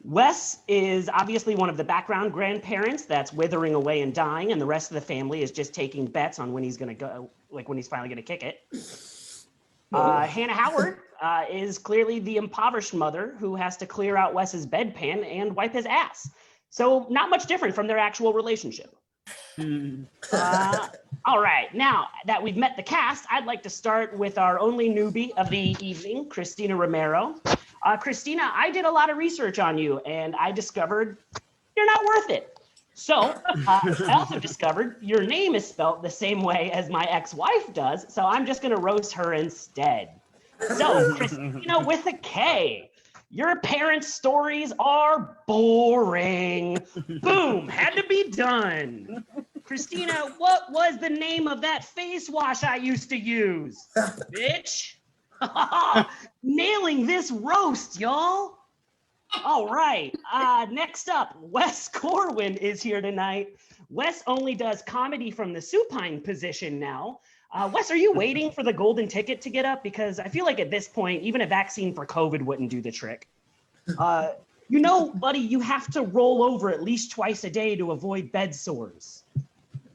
Speaker 7: Wes is obviously one of the background grandparents that's withering away and dying, and the rest of the family is just taking bets on when he's going to go, like when he's finally going to kick it. Hannah Howard is clearly the impoverished mother who has to clear out Wes's bedpan and wipe his ass. So not much different from their actual relationship. All right, now that we've met the cast, I'd like to start with our only newbie of the evening, Christina Romero. Christina, I did a lot of research on you, and I discovered you're not worth it. So I also discovered your name is spelled the same way as my ex-wife does, so I'm just going to roast her instead. So, Christina with a K. Your parents' stories are boring. Boom, had to be done. Christina, what was the name of that face wash I used to use? Bitch. Nailing this roast, y'all. All right, next up, Wes Corwin is here tonight. Wes only does comedy from the supine position now. Wes, are you waiting for the golden ticket to get up? Because I feel like at this point, even a vaccine for COVID wouldn't do the trick. You know, buddy, you have to roll over at least twice a day to avoid bed sores.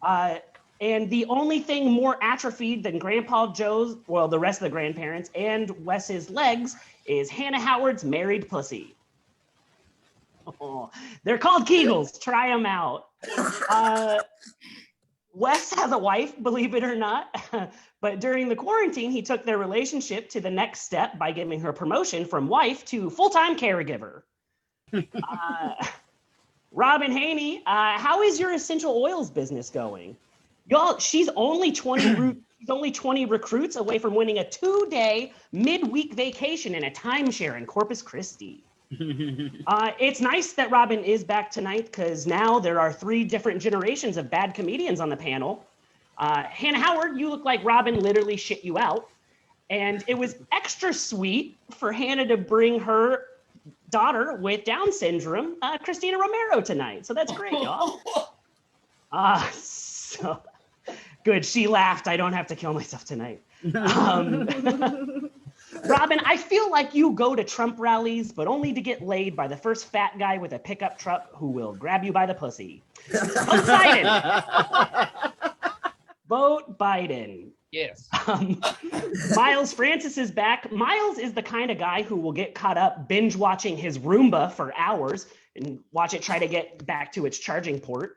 Speaker 7: And the only thing more atrophied than Grandpa Joe's, well, the rest of the grandparents, and Wes's legs is Hannah Howard's married pussy. Oh, they're called Kegels. Try them out. Wes has a wife, believe it or not. But during the quarantine, he took their relationship to the next step by giving her promotion from wife to full-time caregiver. Robin Haney, how is your essential oils business going? Y'all, she's only 20 recruits away from winning a 2-day midweek vacation in a timeshare in Corpus Christi. It's nice that Robin is back tonight because now there are 3 different generations of bad comedians on the panel. Hannah Howard, you look like Robin literally shit you out. And it was extra sweet for Hannah to bring her daughter with Down syndrome, Christina Romero, tonight. So that's great, y'all. So good. She laughed. I don't have to kill myself tonight. Robin, I feel like you go to Trump rallies, but only to get laid by the first fat guy with a pickup truck who will grab you by the pussy. Vote Biden. Vote Biden.
Speaker 5: Yes.
Speaker 7: Miles Francis is back. Miles is the kind of guy who will get caught up binge watching his Roomba for hours and watch it try to get back to its charging port.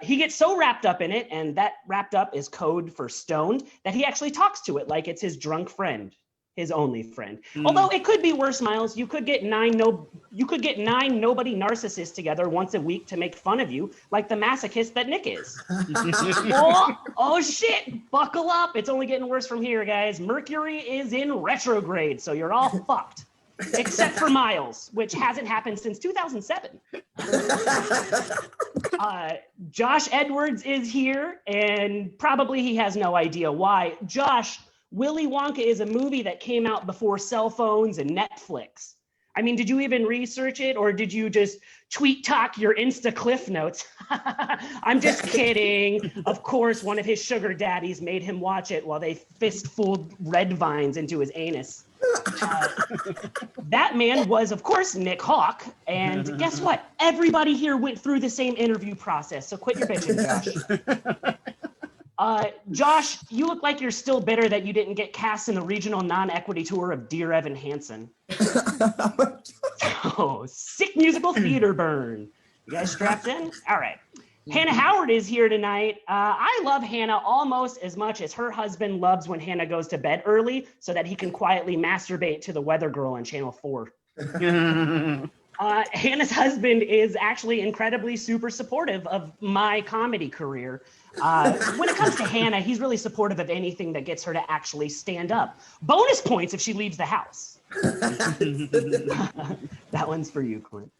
Speaker 7: He gets so wrapped up in it, and that wrapped up is code for stoned, that he actually talks to it like it's his drunk friend, his only friend. Although it could be worse, Miles. You could get nine nobody narcissists together once a week to make fun of you, like the masochist that Nick is. oh shit! Buckle up. It's only getting worse from here, guys. Mercury is in retrograde, so you're all fucked. Except for Miles, which hasn't happened since 2007. Josh Edwards is here, and probably he has no idea why. Josh, Willy Wonka is a movie that came out before cell phones and Netflix. I mean, did you even research it, or did you just tweet talk your Insta Cliff Notes? I'm just kidding. Of course, one of his sugar daddies made him watch it while they fistfuled red vines into his anus. That man was, of course, Nick Hawk. And guess what? Everybody here went through the same interview process. So quit your bitching, Josh. Josh, you look like you're still bitter that you didn't get cast in the regional non-equity tour of Dear Evan Hansen. Oh, sick musical theater burn. You guys strapped in? All right. Hannah Howard is here tonight. I love Hannah almost as much as her husband loves when Hannah goes to bed early so that he can quietly masturbate to the weather girl on Channel 4. Hannah's husband is actually incredibly super supportive of my comedy career. When it comes to Hannah, he's really supportive of anything that gets her to actually stand up. Bonus points if she leaves the house. That one's for you, Clint.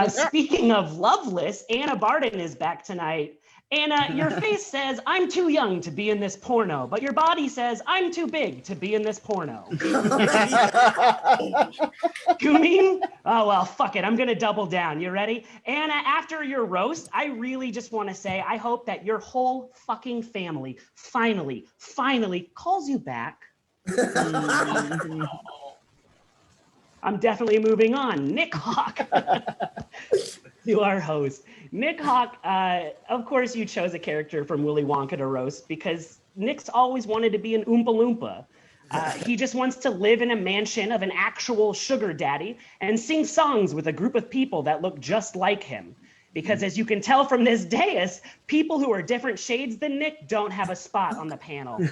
Speaker 7: Speaking of loveless, Anna Barton is back tonight. Anna, your face says, I'm too young to be in this porno, but your body says, I'm too big to be in this porno. Goomin? Oh, well, fuck it. I'm going to double down. You ready? Anna, after your roast, I really just want to say, I hope that your whole fucking family finally calls you back. I'm definitely moving on. Nick Hawk, you are host. Nick Hawk, of course you chose a character from Willy Wonka to roast because Nick's always wanted to be an Oompa Loompa. He just wants to live in a mansion of an actual sugar daddy and sing songs with a group of people that look just like him. Because as you can tell from this dais, people who are different shades than Nick don't have a spot on the panel.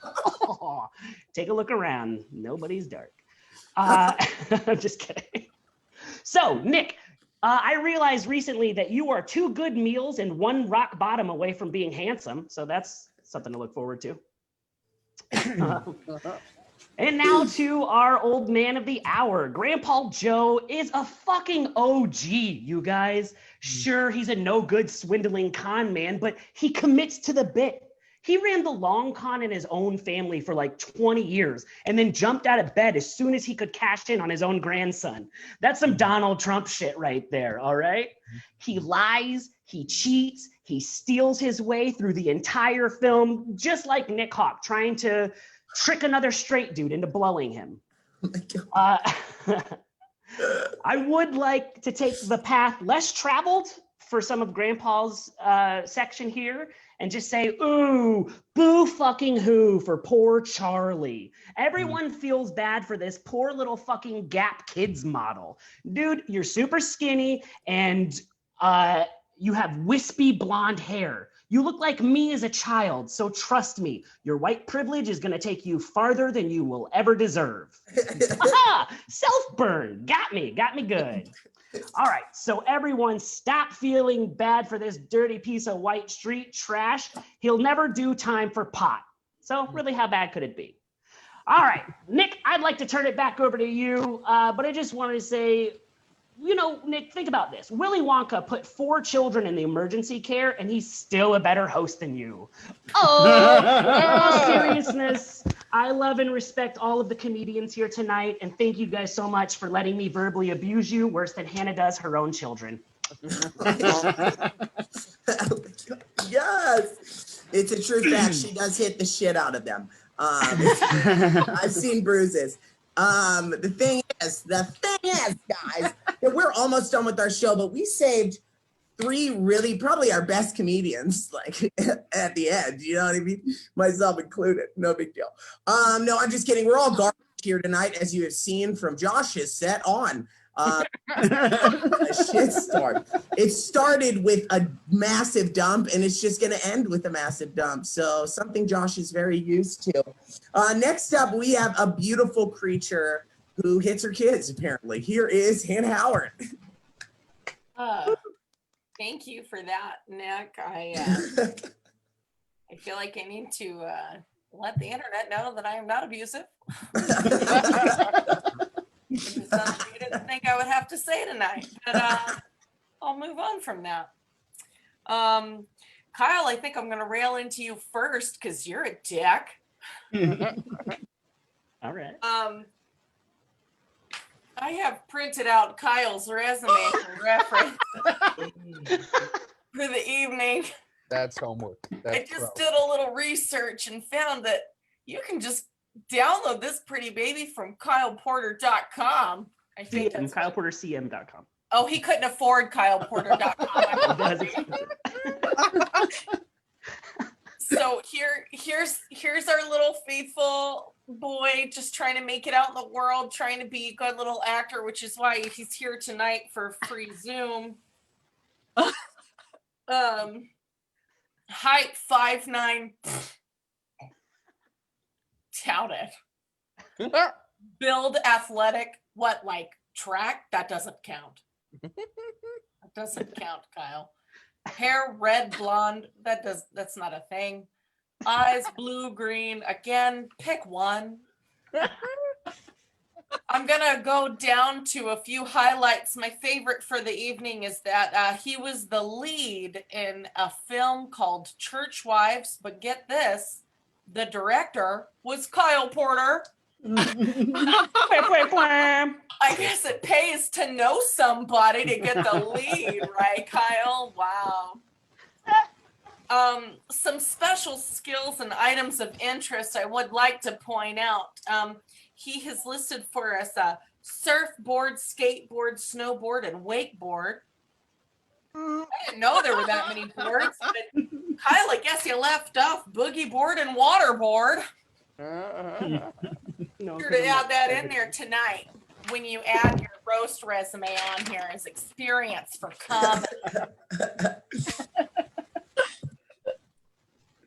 Speaker 7: Oh, take a look around. Nobody's dark. I'm just kidding. So, Nick, I realized recently that you are 2 good meals and 1 rock bottom away from being handsome. So that's something to look forward to. And now to our old man of the hour. Grandpa Joe is a fucking OG, you guys. Sure, he's a no good swindling con man, but he commits to the bit. He ran the long con in his own family for like 20 years and then jumped out of bed as soon as he could cash in on his own grandson. That's some Donald Trump shit right there, all right? He lies, he cheats, he steals his way through the entire film, just like Nick Hawk, trying to trick another straight dude into blowing him. I would like to take the path less traveled for some of Grandpa's section here and just say, ooh, boo fucking who for poor Charlie. Everyone feels bad for this poor little fucking Gap Kids model. Dude, you're super skinny and you have wispy blonde hair. You look like me as a child, so trust me, your white privilege is gonna take you farther than you will ever deserve. Aha! Self-burn, got me good. All right, so everyone stop feeling bad for this dirty piece of white street trash. He'll never do time for pot. So really, how bad could it be? All right, Nick, I'd like to turn it back over to you, but I just wanted to say, you know, Nick, think about this. Willy Wonka put 4 children in the emergency care, and he's still a better host than you. Oh, in all seriousness, I love and respect all of the comedians here tonight, and thank you guys so much for letting me verbally abuse you worse than Hannah does her own children.
Speaker 1: Yes, it's a true fact. She does hit the shit out of them. I've seen bruises. The thing is, guys, that we're almost done with our show, but we saved three really probably our best comedians, like at the end, you know what I mean? Myself included. No big deal. No, I'm just kidding. We're all garbage here tonight, as you have seen from Josh's set on. A shitstorm. It started with a massive dump and it's just going to end with a massive dump. So something Josh is very used to. Next up, we have a beautiful creature who hits her kids, apparently. Here is Hannah Howard.
Speaker 8: Thank you for that, Nick. I feel like I need to let the internet know that I am not abusive. It's something you didn't think I would have to say tonight, but I'll move on from that. Kyle, I think I'm going to rail into you first because you're a dick.
Speaker 7: All right.
Speaker 8: I have printed out Kyle's resume for reference for the evening.
Speaker 5: That's homework. That's
Speaker 8: I just did a little research and found that you can just download this pretty baby from kyleporter.com. I think that's
Speaker 7: KylePorterCM.com.
Speaker 8: Oh, he couldn't afford kyleporter.com. So here's our little faithful boy just trying to make it out in the world, trying to be a good little actor, which is why he's here tonight for free Zoom. Height 5'9". Tout it. Build athletic. What, like track? That doesn't count. That doesn't count, Kyle. Hair red, blonde. That's not a thing. Eyes blue, green. Again, pick one. I'm gonna go down to a few highlights. My favorite for the evening is that he was the lead in a film called Church Wives, but get this, the director was Kyle Porter. I guess it pays to know somebody to get the lead, right, Kyle? Wow. Some special skills and items of interest I would like to point out. He has listed for us a surfboard, skateboard, snowboard, and wakeboard. I didn't know there were that many boards, but Kyle, I guess you left off boogie board and waterboard.
Speaker 7: No,
Speaker 8: Sure to add that in there tonight when you add your roast resume on here as experience for comedy.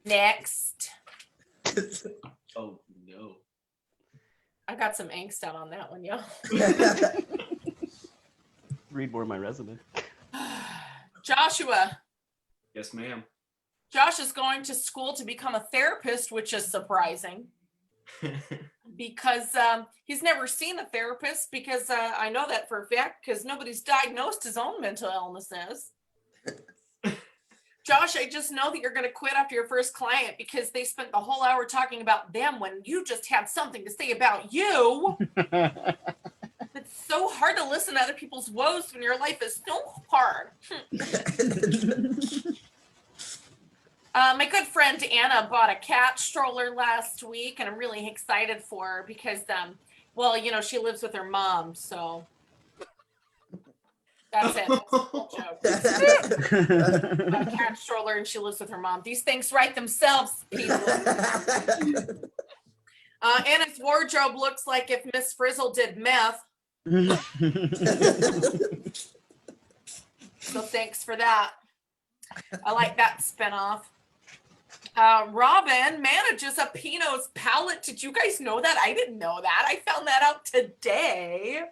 Speaker 8: Next.
Speaker 3: Oh no.
Speaker 8: I got some angst out on that one, yo.
Speaker 7: Read more of my resume.
Speaker 8: Joshua.
Speaker 3: Yes, ma'am.
Speaker 8: Josh is going to school to become a therapist, which is surprising. Because he's never seen a therapist, because I know that for a fact, because nobody's diagnosed his own mental illnesses. Josh, I just know that you're going to quit after your first client because they spent the whole hour talking about them when you just had something to say about you. It's so hard to listen to other people's woes when your life is so hard. My good friend Anna bought a cat stroller last week, and I'm really excited for her because, well, you know, she lives with her mom, so that's it. That's a whole joke. A cat stroller, and she lives with her mom. These things write themselves, people. Anna's wardrobe looks like if Miss Frizzle did meth. So thanks for that. I like that spinoff. Robin manages a Pinot's palette. Did you guys know that? I didn't know that. I found that out today.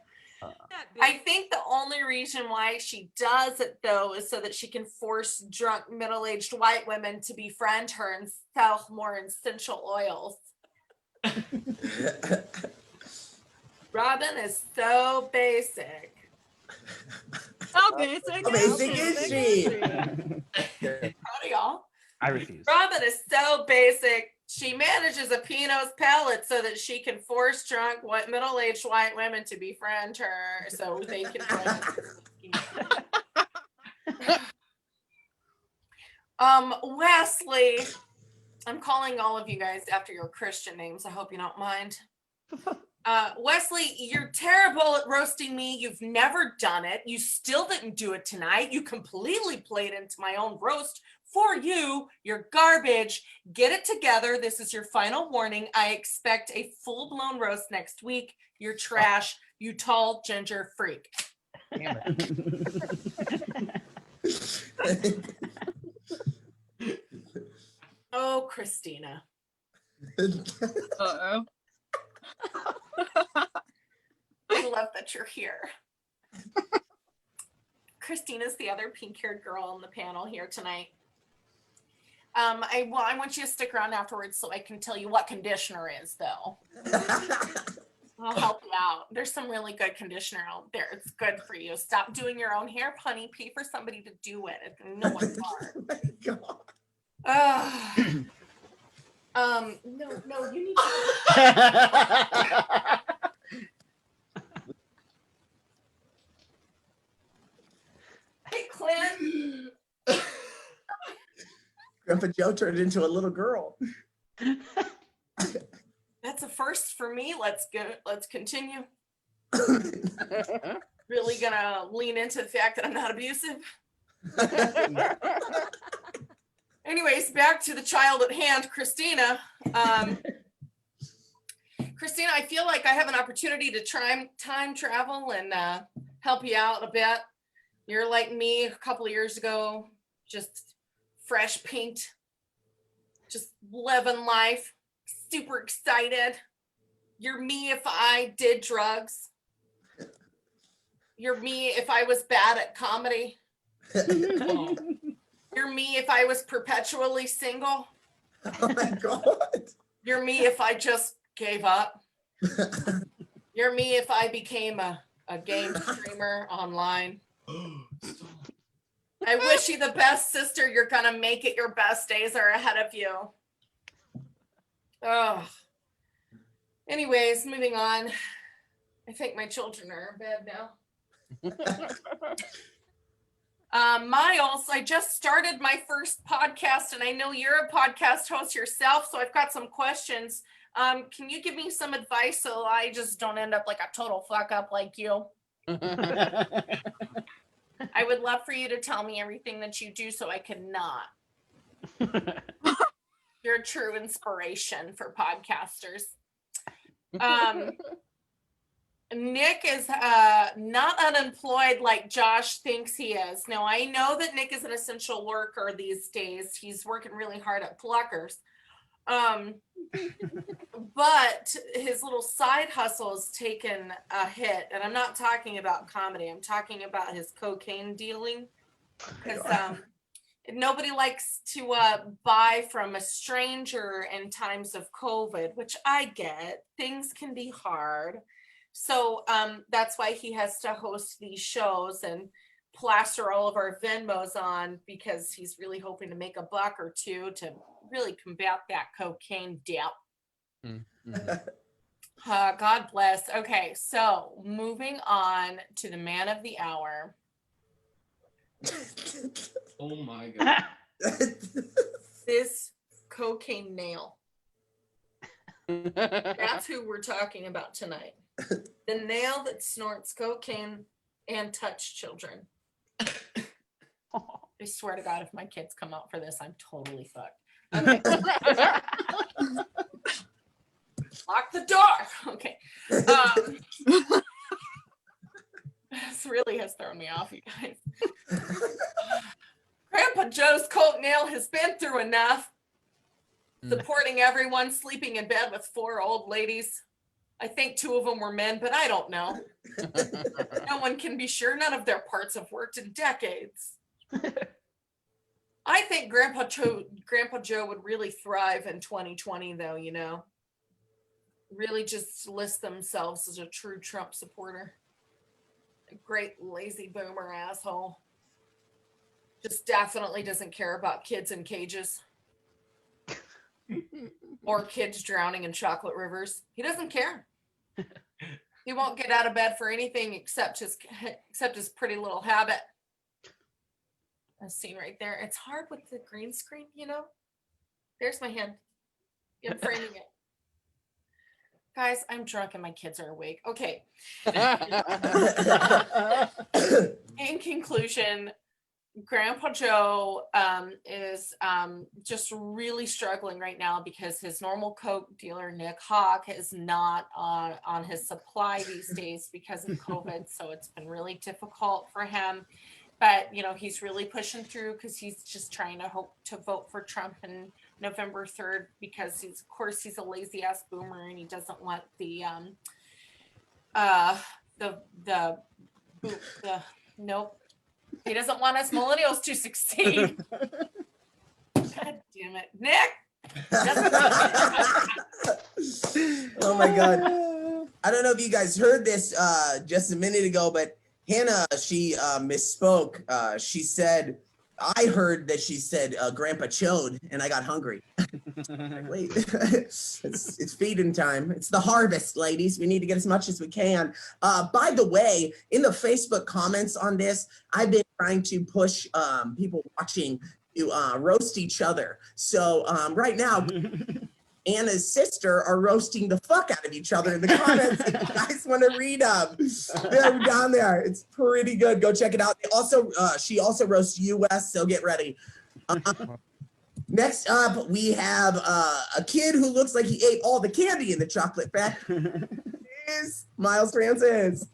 Speaker 8: I think the only reason why she does it, though, is so that she can force drunk middle-aged white women to befriend her and sell more essential oils. Robin is so basic.
Speaker 6: How basic?
Speaker 1: How basic is she?
Speaker 8: Proud of y'all.
Speaker 7: I refuse.
Speaker 8: Robin is so basic. She manages a Pinot's palette so that she can force drunk middle-aged white women to befriend her so they can Wesley, I'm calling all of you guys after your Christian names. I hope you don't mind. Wesley, you're terrible at roasting me. You've never done it. You still didn't do it tonight. You completely played into my own roast for you. You're garbage. Get it together. This is your final warning. I expect a full-blown roast next week. You're trash. You tall ginger freak.
Speaker 5: Damn it.
Speaker 8: Oh, Christina.
Speaker 2: Uh-oh.
Speaker 8: I love that you're here. Christina's the other pink-haired girl on the panel here tonight. I want you to stick around afterwards so I can tell you what conditioner is, though. I'll help you out. There's some really good conditioner out there. It's good for you. Stop doing your own hair, honey. Pay for somebody to do it. No one's hard. No, you need to. Hey, Clint.
Speaker 1: Grandpa Joe turned into a little girl.
Speaker 8: That's a first for me. Let's continue. Really gonna lean into the fact that I'm not abusive. Anyways, back to the child at hand, Christina. Christina, I feel like I have an opportunity to try time travel and help you out a bit. You're like me a couple of years ago, just fresh pinked, just living life, super excited. You're me if I did drugs. You're me if I was bad at comedy. You're me if I was perpetually single.
Speaker 1: Oh my God.
Speaker 8: You're me if I just gave up. You're me if I became a game streamer online. I wish you the best, sister. You're gonna make it. Your best days are ahead of you. Oh. Anyways, moving on. I think my children are in bed now. Miles, I just started my first podcast, and I know you're a podcast host yourself, so I've got some questions. Can you give me some advice so I just don't end up like a total fuck up like you? I would love for you to tell me everything that you do so I can not. You're a true inspiration for podcasters. Nick is not unemployed like Josh thinks he is. Now, I know that Nick is an essential worker these days. He's working really hard at Pluckers. But his little side hustle has taken a hit. And I'm not talking about comedy. I'm talking about his cocaine dealing. Because nobody likes to buy from a stranger in times of COVID, which I get. Things can be hard. So that's why he has to host these shows and plaster all of our Venmos on, because he's really hoping to make a buck or two to really combat that cocaine debt. God bless. Okay, so moving on to the man of the hour.
Speaker 3: Oh my God.
Speaker 8: This cocaine nail. That's who we're talking about tonight. The nail that snorts cocaine and touch children. I swear to God, if my kids come out for this, I'm totally fucked. Okay. Lock the door. Okay. This really has thrown me off, you guys. Grandpa Joe's coat nail has been through enough. Supporting everyone, sleeping in bed with 4 old ladies. I think 2 of them were men, but I don't know. No one can be sure. None of their parts have worked in decades. I think Grandpa Joe would really thrive in 2020, though, you know. Really just list themselves as a true Trump supporter. A great lazy boomer asshole. Just definitely doesn't care about kids in cages. Or kids drowning in chocolate rivers. He doesn't care. He won't get out of bed for anything except his pretty little habit. As seen right there. It's hard with the green screen, you know. There's my hand. I'm framing it. Guys, I'm drunk and my kids are awake. Okay. In conclusion, Grandpa Joe is just really struggling right now because his normal Coke dealer, Nick Hawk, is not on his supply these days because of COVID. So it's been really difficult for him. But, you know, he's really pushing through because he's just trying to hope to vote for Trump in November 3rd because he's, of course, he's a lazy ass boomer and he doesn't want nope. He doesn't want us millennials to succeed. God damn it. Nick!
Speaker 1: Oh my God. I don't know if you guys heard this just a minute ago, but Hannah, she misspoke. She said, I heard that she said Grandpa chode, and I got hungry. Like, wait, it's feeding time. It's the harvest, ladies. We need to get as much as we can. By the way, in the Facebook comments on this, I've been trying to push people watching to roast each other. So right now, Anna's sister are roasting the fuck out of each other in the comments. If you guys want to read them, they're down there. It's pretty good. Go check it out. They also, she also roasts US, so get ready. Next up, we have a kid who looks like he ate all the candy in the chocolate factory. Is Miles Francis.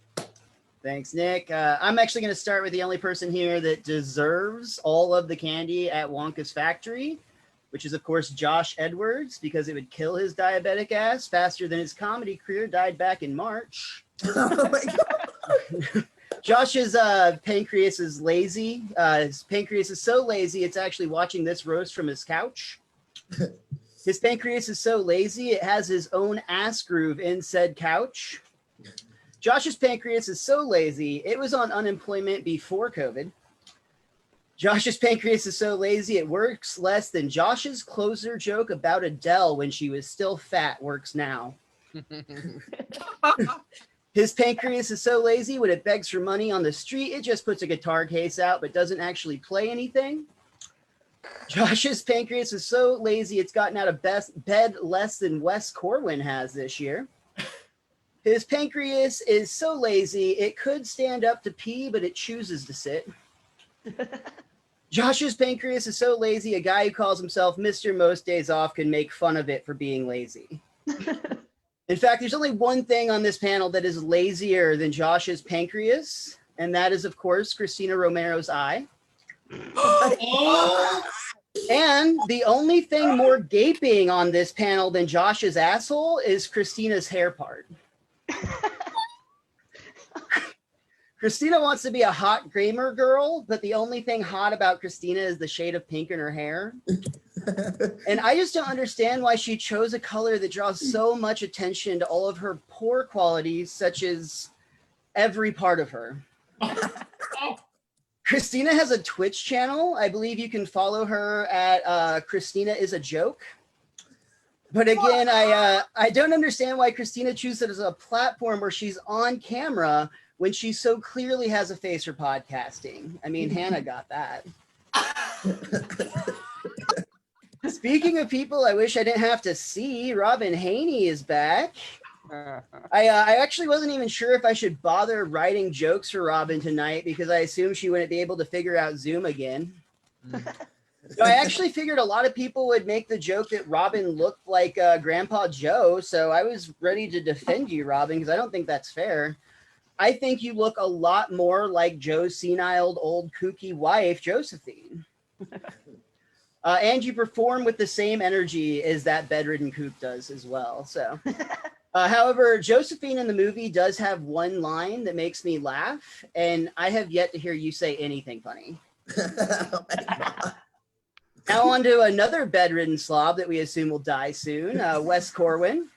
Speaker 9: Thanks, Nick. I'm actually going to start with the only person here that deserves all of the candy at Wonka's factory, which is, of course, Josh Edwards, because it would kill his diabetic ass faster than his comedy career died back in March.
Speaker 1: Oh my God.
Speaker 9: Josh's pancreas is lazy. His pancreas is so lazy, it's actually watching this roast from his couch. His pancreas is so lazy, it has his own ass groove in said couch. Josh's pancreas is so lazy, it was on unemployment before COVID. Josh's pancreas is so lazy, it works less than Josh's closer joke about Adele when she was still fat works now. His pancreas is so lazy, when it begs for money on the street, it just puts a guitar case out but doesn't actually play anything. Josh's pancreas is so lazy, it's gotten out of bed less than Wes Corwin has this year. His pancreas is so lazy, it could stand up to pee, but it chooses to sit. Josh's pancreas is so lazy, a guy who calls himself Mr. Most Days Off can make fun of it for being lazy. In fact, there's only one thing on this panel that is lazier than Josh's pancreas, and that is, of course, Christina Romero's eye. And the only thing more gaping on this panel than Josh's asshole is Christina's hair part. Christina wants to be a hot gamer girl, but the only thing hot about Christina is the shade of pink in her hair. And I just don't understand why she chose a color that draws so much attention to all of her poor qualities, such as every part of her. Christina has a Twitch channel. I believe you can follow her at Christina is a Joke. But again, I don't understand why Christina chooses it as a platform where she's on camera when she so clearly has a face for podcasting. I mean, Hannah got that. Speaking of people I wish I didn't have to see, Robin Haney is back. I actually wasn't even sure if I should bother writing jokes for Robin tonight because I assumed she wouldn't be able to figure out Zoom again. So I actually figured a lot of people would make the joke that Robin looked like Grandpa Joe, so I was ready to defend you, Robin, because I don't think that's fair. I think you look a lot more like Joe's senile old kooky wife, Josephine. And you perform with the same energy as that bedridden kook does as well. So, however, Josephine in the movie does have one line that makes me laugh, and I have yet to hear you say anything funny.
Speaker 1: Oh my God.
Speaker 9: Now on to another bedridden slob that we assume will die soon, Wes Corwin.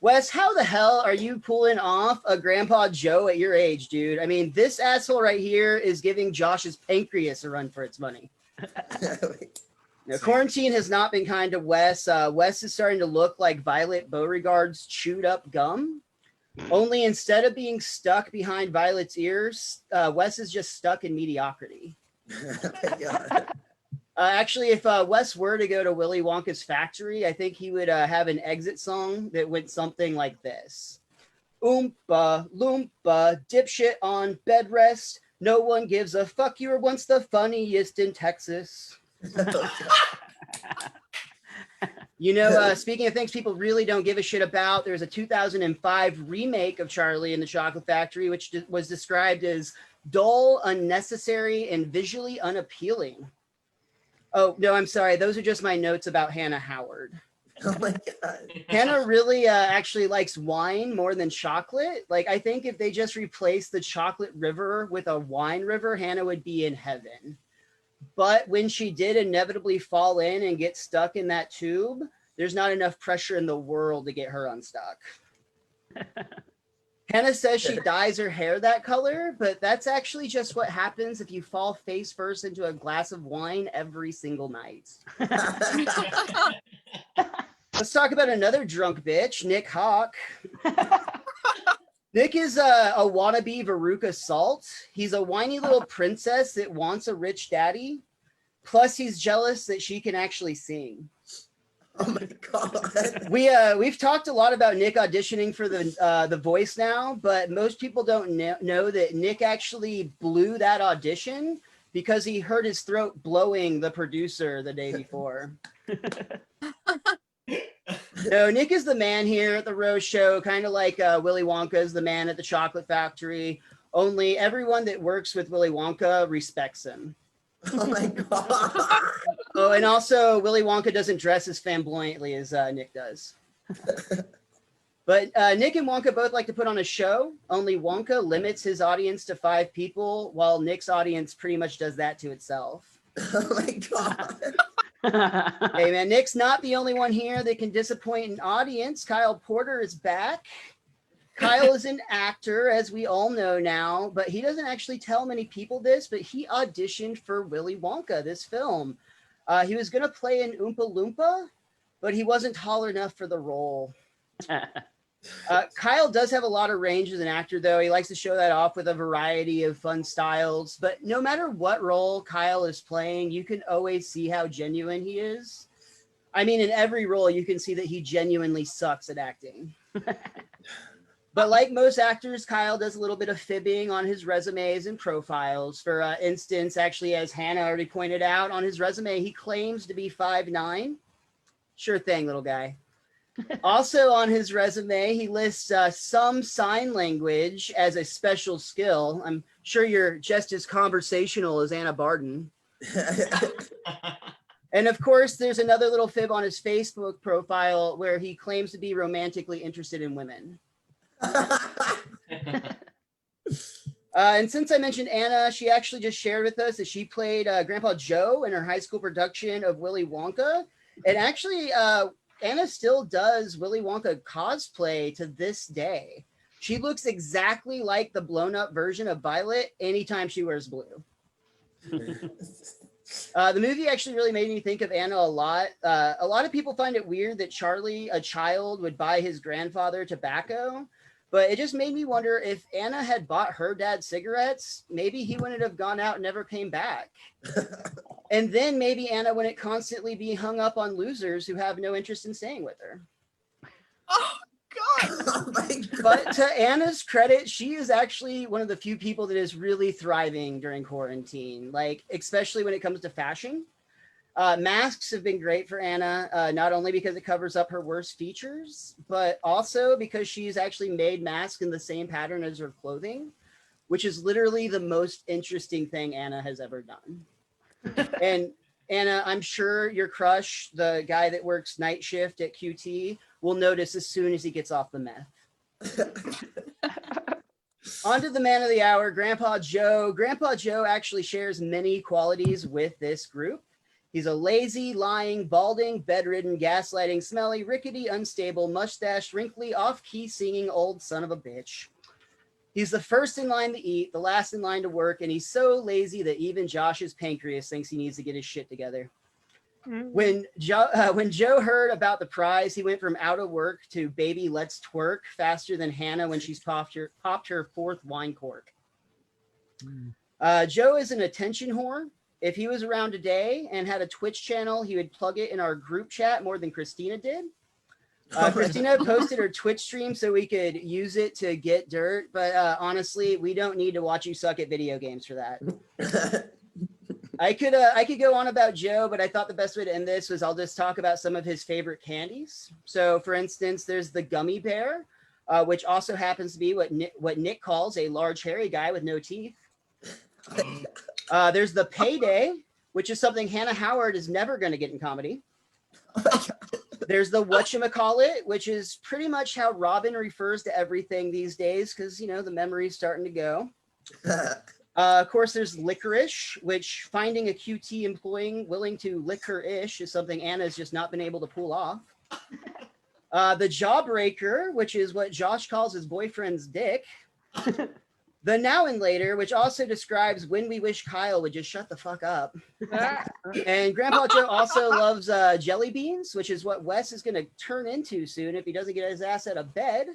Speaker 9: Wes, how the hell are you pulling off a Grandpa Joe at your age, dude? I mean, this asshole right here is giving Josh's pancreas a run for its money. Now, quarantine has not been kind to Wes. Wes is starting to look like Violet Beauregard's chewed up gum. Only instead of being stuck behind Violet's ears, Wes is just stuck in mediocrity. Actually, if Wes were to go to Willy Wonka's factory, I think he would have an exit song that went something like this. Oompa, loompa, dipshit on bed rest. No one gives a fuck. You were once the funniest in Texas. You know, speaking of things people really don't give a shit about, there's a 2005 remake of Charlie and the Chocolate Factory, which was described as dull, unnecessary, and visually unappealing. Oh, no, I'm sorry. Those are just my notes about Hannah Howard.
Speaker 1: Oh my God.
Speaker 9: Hannah really actually likes wine more than chocolate. Like, I think if they just replaced the chocolate river with a wine river, Hannah would be in heaven. But when she did inevitably fall in and get stuck in that tube, there's not enough pressure in the world to get her unstuck. Hannah says she dyes her hair that color, but that's actually just what happens if you fall face first into a glass of wine every single night. Let's talk about another drunk bitch, Nick Hawk. Nick is a wannabe Veruca Salt. He's a whiny little princess that wants a rich daddy. Plus, he's jealous that she can actually sing.
Speaker 1: Oh my God.
Speaker 9: We've talked a lot about Nick auditioning for the voice now, but most people don't know that Nick actually blew that audition because he hurt his throat blowing the producer the day before. No, Nick is the man here at the Rose Show, kind of like Willy Wonka is the man at the Chocolate Factory. Only everyone that works with Willy Wonka respects him.
Speaker 1: Oh my God.
Speaker 9: Oh, and also Willy Wonka doesn't dress as flamboyantly as Nick does. But Nick and Wonka both like to put on a show. Only Wonka limits his audience to 5 people, while Nick's audience pretty much does that to itself.
Speaker 1: Oh my God.
Speaker 9: Hey man, Nick's not the only one here that can disappoint an audience. Kyle Porter is back. Kyle is an actor, as we all know now, but he doesn't actually tell many people this, but he auditioned for Willy Wonka, this film. He was going to play an Oompa Loompa, but he wasn't tall enough for the role. Kyle does have a lot of range as an actor, though. He likes to show that off with a variety of fun styles. But no matter what role Kyle is playing, you can always see how genuine he is. I mean, in every role, you can see that he genuinely sucks at acting. But like most actors, Kyle does a little bit of fibbing on his resumes and profiles. For instance, actually, as Hannah already pointed out, on his resume, he claims to be 5'9". Sure thing, little guy. Also on his resume, he lists some sign language as a special skill. I'm sure you're just as conversational as Anna Barton. And of course, there's another little fib on his Facebook profile where he claims to be romantically interested in women. And since I mentioned Anna, she actually just shared with us that she played Grandpa Joe in her high school production of Willy Wonka. And actually, Anna still does Willy Wonka cosplay to this day. She looks exactly like the blown up version of Violet anytime she wears blue. The movie actually really made me think of Anna a lot. A lot of people find it weird that Charlie, a child, would buy his grandfather tobacco. But it just made me wonder if Anna had bought her dad cigarettes, maybe he wouldn't have gone out and never came back. And then maybe Anna wouldn't constantly be hung up on losers who have no interest in staying with her.
Speaker 2: Oh God.
Speaker 1: Oh my God.
Speaker 9: But to Anna's credit, she is actually one of the few people that is really thriving during quarantine, like especially when it comes to fashion. Masks have been great for Anna, not only because it covers up her worst features, but also because she's actually made masks in the same pattern as her clothing, which is literally the most interesting thing Anna has ever done. And Anna, I'm sure your crush, the guy that works night shift at QT, will notice as soon as he gets off the meth. On to the man of the hour, Grandpa Joe. Grandpa Joe actually shares many qualities with this group. He's a lazy, lying, balding, bedridden, gaslighting, smelly, rickety, unstable, mustached, wrinkly, off-key singing old son of a bitch. He's the first in line to eat, the last in line to work, and he's so lazy that even Josh's pancreas thinks he needs to get his shit together. When Joe heard about the prize, he went from out of work to baby let's twerk faster than Hannah when she's popped her 4th wine cork. Joe is an attention whore. if he was around today and had a Twitch channel, he would plug it in our group chat more than Christina did. Christina posted her Twitch stream so we could use it to get dirt, but honestly, we don't need to watch you suck at video games for that. I could go on about Joe, but I thought the best way to end this was I'll just talk about some of his favorite candies. So, for instance, there's the gummy bear, which also happens to be what Nick calls a large hairy guy with no teeth. There's the payday, which is something Hannah Howard is never going to get in comedy. There's the whatchamacallit, which is pretty much how Robin refers to everything these days because, you know, the memory's starting to go. Of course, there's licorice, which finding a QT employee willing to lick her ish is something Anna's just not been able to pull off. The jawbreaker, which is what Josh calls his boyfriend's dick. The now and later, which also describes when we wish Kyle would just shut the fuck up. And Grandpa Joe also loves jelly beans, which is what Wes is going to turn into soon if he doesn't get his ass out of bed.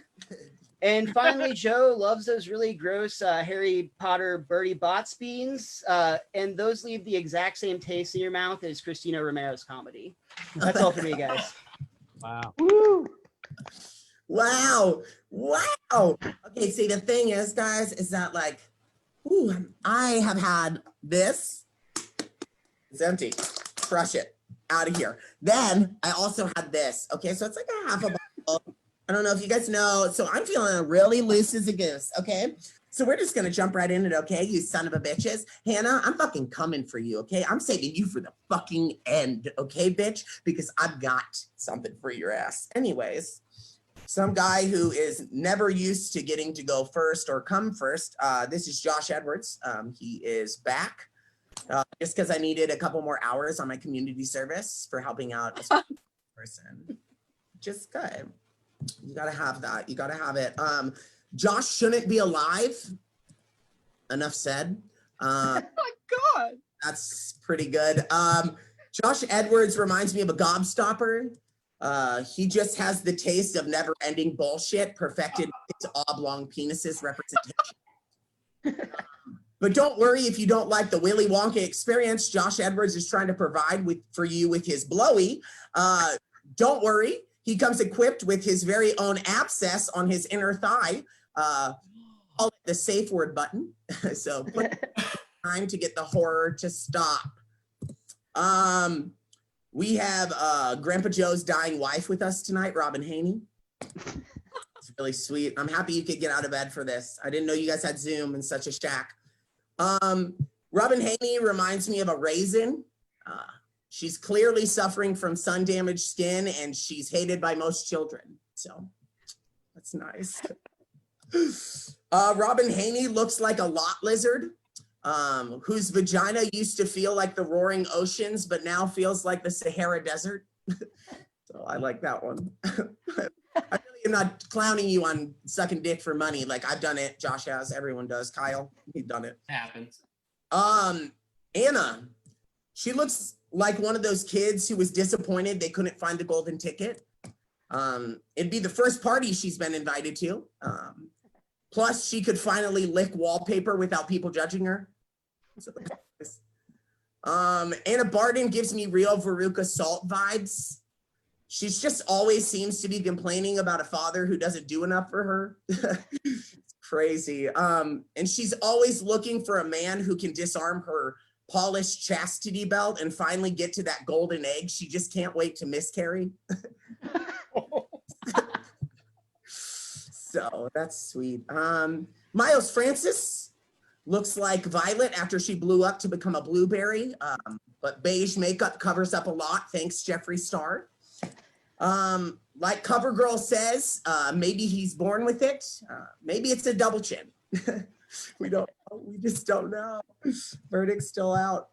Speaker 9: And finally, Joe loves those really gross Harry Potter Bertie Bott's beans. And those leave the exact same taste in your mouth as Christina Romero's comedy. That's all for me, guys.
Speaker 5: Wow.
Speaker 7: Woo!
Speaker 1: Wow. Wow. Okay, see, the thing is, guys, is that like, ooh, I have had this. It's empty. Crush it. Out of here. Then I also had this. Okay, so it's like a half a bottle. I don't know if you guys know. So I'm feeling really loose as a goose. Okay. So we're just going to jump right in it. Okay. You son of a bitches. Hannah, I'm fucking coming for you. Okay. I'm saving you for the fucking end. Okay, bitch, because I've got something for your ass. Anyways, some guy who is never used to getting to go first or come first. This is Josh Edwards. He is back just because I needed a couple more hours on my community service for helping out a person. Just good. You gotta have that. You gotta have it. Josh shouldn't be alive. Enough said.
Speaker 2: Oh my God.
Speaker 1: That's pretty good. Josh Edwards reminds me of a gobstopper. He just has the taste of never-ending bullshit perfected with his oblong penis's representation. But don't worry if you don't like the Willy Wonka experience. Josh Edwards is trying to provide for you with his blowy. Don't worry. He comes equipped with his very own abscess on his inner thigh. Call it the safe word button. So put time to get the horror to stop. We have Grandpa Joe's dying wife with us tonight, Robin Haney. It's really sweet. I'm happy you could get out of bed for this. I didn't know you guys had Zoom in such a shack. Robin Haney reminds me of a raisin. She's clearly suffering from sun-damaged skin, and she's hated by most children. So that's nice. Robin Haney looks like a lot lizard, whose vagina used to feel like the roaring oceans, but now feels like the Sahara Desert. So I like that one. I really am not clowning you on sucking dick for money. Like, I've done it. Josh has. Everyone does. Kyle, he's done it.
Speaker 3: Happens.
Speaker 1: Anna, she looks like one of those kids who was disappointed they couldn't find the golden ticket. It'd be the first party she's been invited to. Plus, she could finally lick wallpaper without people judging her. Anna Barton gives me real Veruca Salt vibes. She's just always seems to be complaining about a father who doesn't do enough for her. It's crazy. And she's always looking for a man who can disarm her polished chastity belt and finally get to that golden egg. She just can't wait to miscarry. So that's sweet. Miles Francis looks like Violet after she blew up to become a blueberry, but beige makeup covers up a lot. Thanks, Jeffree Star. Like CoverGirl says, maybe he's born with it. Maybe it's a double chin. We don't know. We just don't know. Verdict's still out.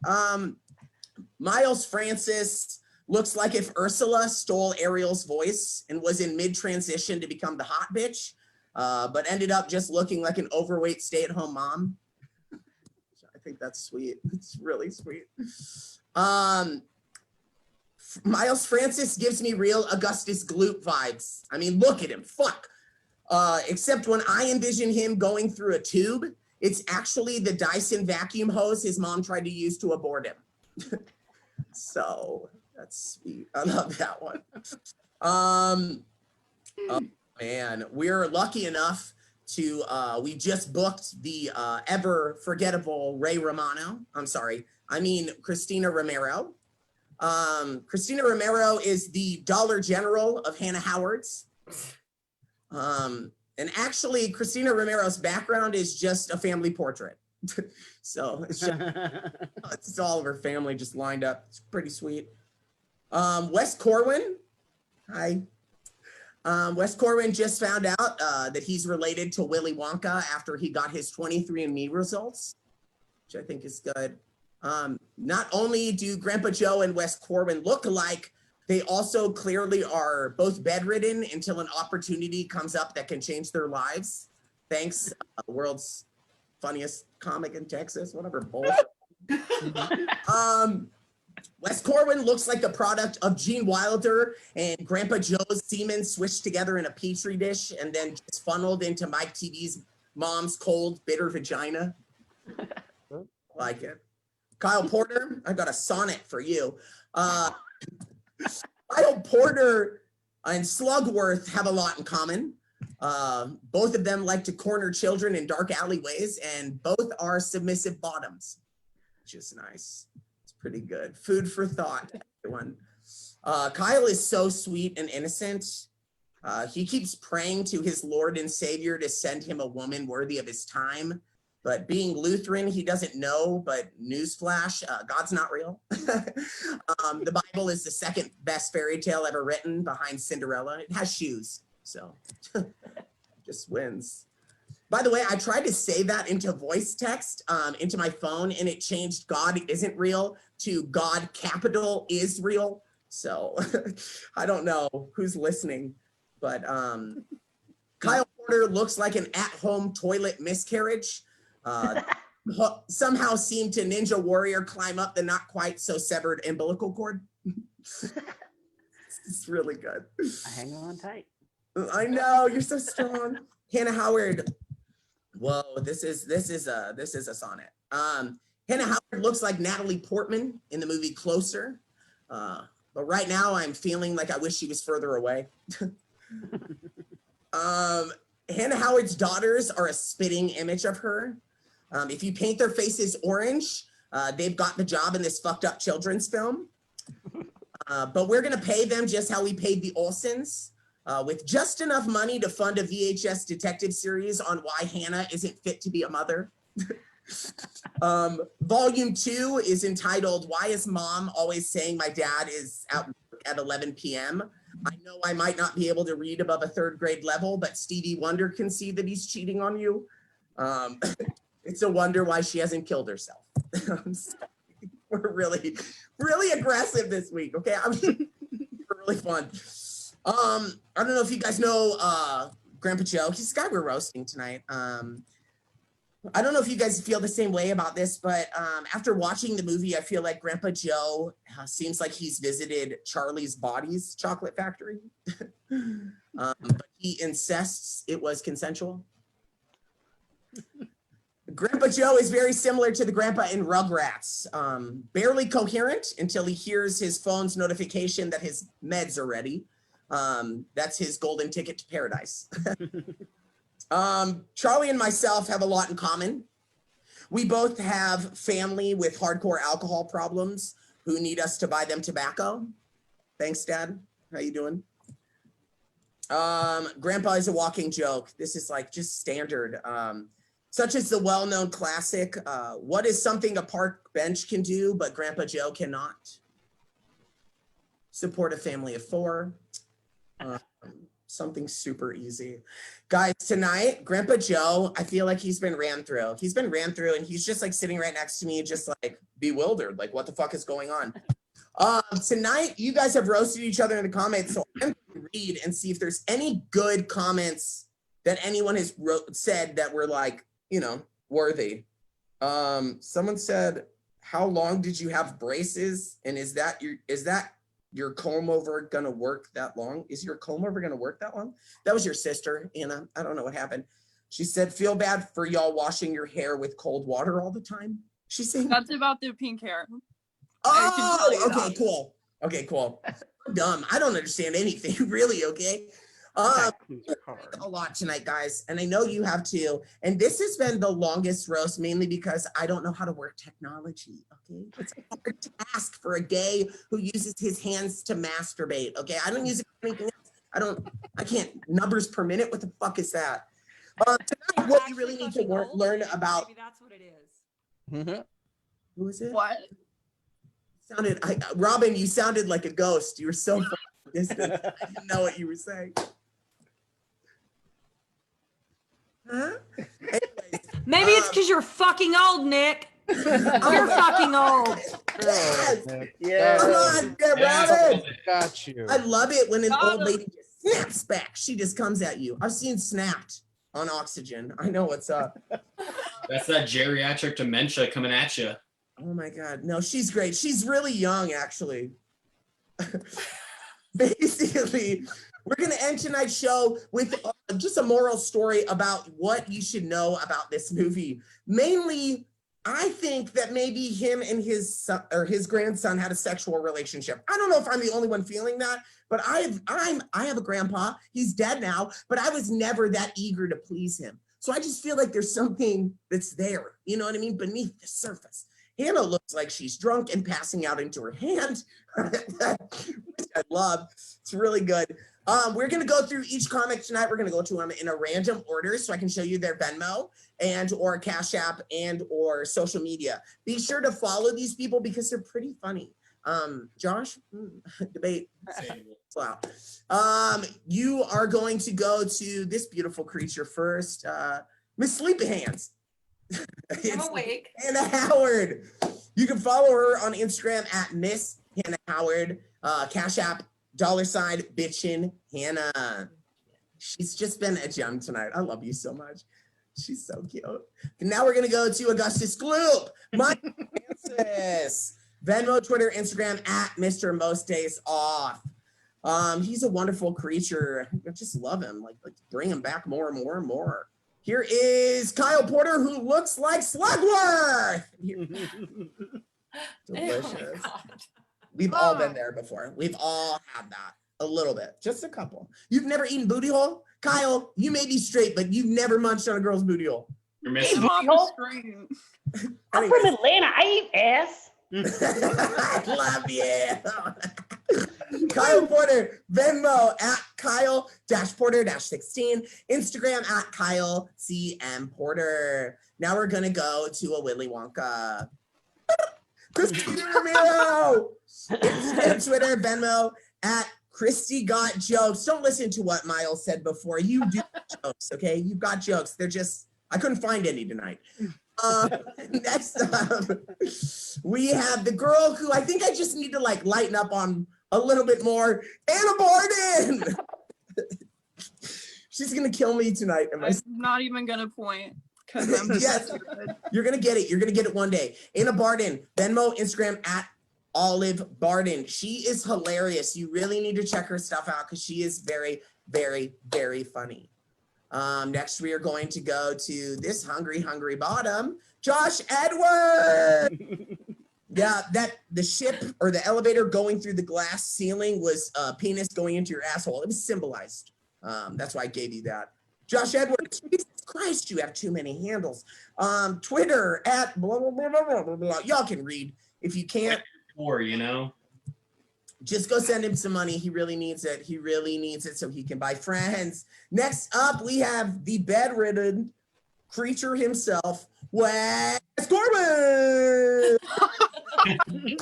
Speaker 1: Miles Francis looks like if Ursula stole Ariel's voice and was in mid-transition to become the hot bitch, but ended up just looking like an overweight stay-at-home mom. I think that's sweet. It's really sweet. Miles Francis gives me real Augustus Gloop vibes. I mean, look at him. Fuck. Except when I envision him going through a tube It's actually the Dyson vacuum hose his mom tried to use to abort him. So that's sweet. I love that one. Oh man, we're lucky enough to we just booked the ever forgettable Christina Romero. Christina Romero is the Dollar General of Hannah Howard's. And actually, Christina Romero's background is just a family portrait. So it's all of her family just lined up. It's pretty sweet. Wes Corwin. Hi. Wes Corwin just found out that he's related to Willy Wonka after he got his 23andMe results, which I think is good. Not only do Grandpa Joe and Wes Corwin look alike, they also clearly are both bedridden until an opportunity comes up that can change their lives. Thanks, world's funniest comic in Texas, whatever bullshit. Wes Corwin looks like the product of Gene Wilder and Grandpa Joe's semen swished together in a petri dish and then just funneled into Mike TV's mom's cold, bitter vagina. Like it. Kyle Porter, I got a sonnet for you. Kyle Porter and Slugworth have a lot in common. Both of them like to corner children in dark alleyways, and both are submissive bottoms, which is nice. It's pretty good. Food for thought, everyone. Kyle is so sweet and innocent. He keeps praying to his Lord and Savior to send him a woman worthy of his time. But being Lutheran, he doesn't know, but newsflash, God's not real. The Bible is the second best fairy tale ever written behind Cinderella. It has shoes, so just wins. By the way, I tried to say that into voice text into my phone, and it changed God isn't real to God capital is real. So I don't know who's listening, but Kyle Porter looks like an at-home toilet miscarriage. Somehow seemed to Ninja Warrior climb up the not quite so severed umbilical cord. It's really good.
Speaker 7: Hang on tight.
Speaker 1: I know, you're so strong. Hannah Howard. Whoa, this is a sonnet. Hannah Howard looks like Natalie Portman in the movie Closer. But right now I'm feeling like I wish she was further away. Hannah Howard's daughters are a spitting image of her. If you paint their faces orange, they've got the job in this fucked up children's film. But we're gonna pay them just how we paid the Olsens, with just enough money to fund a VHS detective series on why Hannah isn't fit to be a mother. Volume 2 is entitled, Why is Mom Always Saying My Dad is Out at 11 p.m.? I know I might not be able to read above a 3rd grade level, but Stevie Wonder can see that he's cheating on you. It's a wonder why she hasn't killed herself. We're really, really aggressive this week. Okay, really fun. I don't know if you guys know Grandpa Joe. He's the guy we're roasting tonight. I don't know if you guys feel the same way about this, but after watching the movie, I feel like Grandpa Joe seems like he's visited Charlie's Body's chocolate factory. But he insists it was consensual. Grandpa Joe is very similar to the grandpa in Rugrats. Barely coherent until he hears his phone's notification that his meds are ready. That's his golden ticket to paradise. Charlie and myself have a lot in common. We both have family with hardcore alcohol problems who need us to buy them tobacco. Thanks, Dad. How you doing? Grandpa is a walking joke. This is like just standard. Such as the well-known classic, what is something a park bench can do, but Grandpa Joe cannot? Support a family of 4. Something super easy. Guys, tonight, Grandpa Joe, I feel like he's been ran through. He's been ran through and he's just like sitting right next to me, just like bewildered, like what the fuck is going on? Tonight, you guys have roasted each other in the comments, so I'm going to read and see if there's any good comments that anyone has said that were like, you know, worthy. Someone said, how long did you have braces? And is that your comb over gonna work that long? Is your comb over gonna work that long? That was your sister, Anna. I don't know what happened. She said, feel bad for y'all washing your hair with cold water all the time. She's saying,
Speaker 2: That's about the pink hair. I can tell you
Speaker 1: oh, okay,
Speaker 2: that.
Speaker 1: cool. Okay, cool. I'm dumb. I don't understand anything, really, okay? A lot tonight, guys, and I know you have too. And this has been the longest roast, mainly because I don't know how to work technology, okay? It's a hard task for a gay who uses his hands to masturbate, okay? I don't use it for anything else. I can't, numbers per minute, what the fuck is that? Tonight, what you really need to learn about.
Speaker 4: Maybe that's what it is.
Speaker 1: Who is it?
Speaker 2: What?
Speaker 1: Robin, you sounded like a ghost. You were so far distant. I didn't know what you were saying. Huh? Anyways,
Speaker 4: Maybe it's because you're fucking old, Nick. You're fucking old.
Speaker 1: yes.
Speaker 9: Yeah.
Speaker 1: Come on, Robin.
Speaker 5: Got you.
Speaker 1: I love it when an
Speaker 2: Got
Speaker 1: old
Speaker 2: him.
Speaker 1: lady just snaps back. She just comes at you. I've seen snapped on Oxygen. I know what's up.
Speaker 3: That's that geriatric dementia coming at you.
Speaker 1: Oh my God. No, she's great. She's really young, actually. Basically, we're going to end tonight's show with just a moral story about what you should know about this movie. Mainly, I think that maybe him and his son, or his grandson had a sexual relationship. I don't know if I'm the only one feeling that, but I have a grandpa. He's dead now, but I was never that eager to please him. So I just feel like there's something that's there, you know what I mean, beneath the surface. Hannah looks like she's drunk and passing out into her hand, which I love. It's really good. We're going to go through each comic tonight. We're going to go to them in a random order so I can show you their Venmo and or Cash App and or social media. Be sure to follow these people because they're pretty funny. Josh, debate. Wow. You are going to go to this beautiful creature first. Miss Sleepy Hands.
Speaker 8: I'm awake.
Speaker 1: Hannah Howard. You can follow her on Instagram at Miss Hannah Howard. Cash App, $ bitchin' Hannah. She's just been a gem tonight. I love you so much. She's so cute. And now we're gonna go to Augustus Gloop. Mike Francis. Venmo, Twitter, Instagram at Mr. Most Days Off. He's a wonderful creature. I just love him. Like bring him back more and more and more. Here is Kyle Porter, who looks like Slugworth. Delicious.
Speaker 8: Oh
Speaker 1: We've all been there before. We've all had that. A little bit. Just a couple. You've never eaten booty hole? Kyle, you may be straight, but you've never munched on a girl's booty hole.
Speaker 3: You're missing.
Speaker 2: I'm off the screen.
Speaker 7: I'm from Atlanta. I eat ass.
Speaker 1: I love you. Kyle Porter, Venmo at Kyle-Porter-16, Instagram at Kyle CM Porter. Now we're gonna go to a Willy Wonka. Christina Romero, Instagram, Twitter, Venmo at Christy Got Jokes. Don't listen to what Miles said before. You do jokes, okay? You've got jokes. They're just, I couldn't find any tonight. Next up, we have the girl who I think I just need to like lighten up on a little bit more, Anna Barton. She's gonna kill me tonight.
Speaker 2: I'm not even gonna point because I'm
Speaker 1: Yes, you're gonna get it. You're gonna get it one day. Anna Barton, Venmo, Instagram at Olive Barton. She is hilarious. You really need to check her stuff out because she is very, very, very funny. Next, we are going to go to this hungry bottom, Josh Edward. Yeah, that the ship or the elevator going through the glass ceiling was a penis going into your asshole. It was symbolized. That's why I gave you that. Josh Edwards, Jesus Christ, you have too many handles. Twitter at blah, blah, blah, blah, blah, blah. Y'all can read. If you can't,
Speaker 3: Or, you know,
Speaker 1: just go send him some money. He really needs it. He really needs it so he can buy friends. Next up, we have the bedridden creature himself, Wes Corwin. It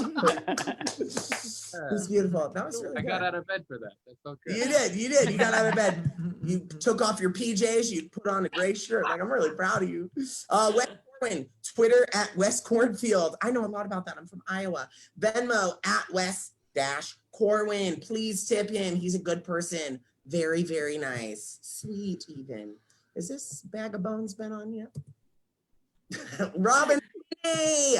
Speaker 1: was beautiful. That was really
Speaker 5: I
Speaker 1: good.
Speaker 5: got out of bed for that. That felt good.
Speaker 1: You did. You got out of bed. You took off your PJs. You put on a gray shirt. Like, I'm really proud of you. Wes Corwin, Twitter at Wes Cornfield. I know a lot about that. I'm from Iowa. Venmo at Wes-Corwin. Please tip him. He's a good person. Very, very nice. Sweet even. Is this bag of bones been on yet? Robin, hey!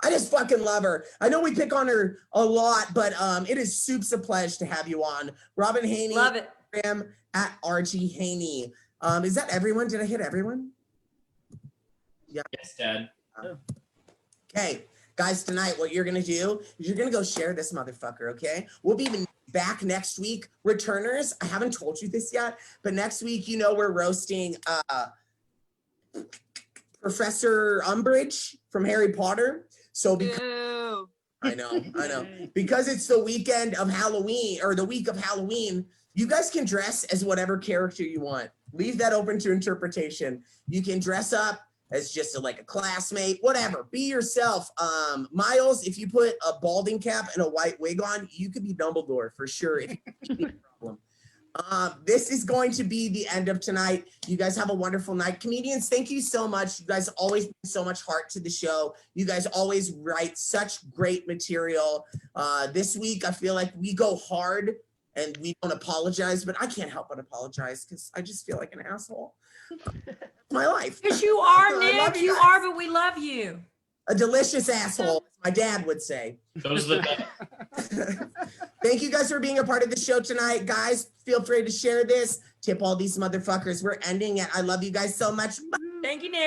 Speaker 1: I just fucking love her. I know we pick on her a lot, but it is soups a pleasure to have you on. Robin Haney,
Speaker 4: Love it.
Speaker 1: Instagram at RG Haney. Is that everyone? Did I hit everyone?
Speaker 3: Yes, Dad.
Speaker 1: Okay, guys, tonight what you're gonna do is you're gonna go share this motherfucker, okay? We'll be back next week. Returners, I haven't told you this yet, but next week, you know, we're roasting Professor Umbridge from Harry Potter. So because
Speaker 2: Ew.
Speaker 1: I know. Because it's the weekend of Halloween or the week of Halloween, you guys can dress as whatever character you want. Leave that open to interpretation. You can dress up as just like a classmate, whatever. Be yourself. Miles, if you put a balding cap and a white wig on, you could be Dumbledore for sure. If you have a problem. This is going to be the end of tonight. You guys have a wonderful night. Comedians, thank you so much. You guys always bring so much heart to the show. You guys always write such great material. This week, I feel like we go hard and we don't apologize, but I can't help but apologize because I just feel like an asshole. My life.
Speaker 4: Because you are,
Speaker 1: I love
Speaker 4: Nick.
Speaker 1: you
Speaker 4: You
Speaker 1: guys.
Speaker 4: are, but we love you.
Speaker 1: A delicious asshole, as my dad would say.
Speaker 3: Those are the best.
Speaker 1: Thank you guys for being a part of the show tonight. Guys, feel free to share this. Tip all these motherfuckers. We're ending it. I love you guys so much. Bye.
Speaker 4: Thank you, Nick.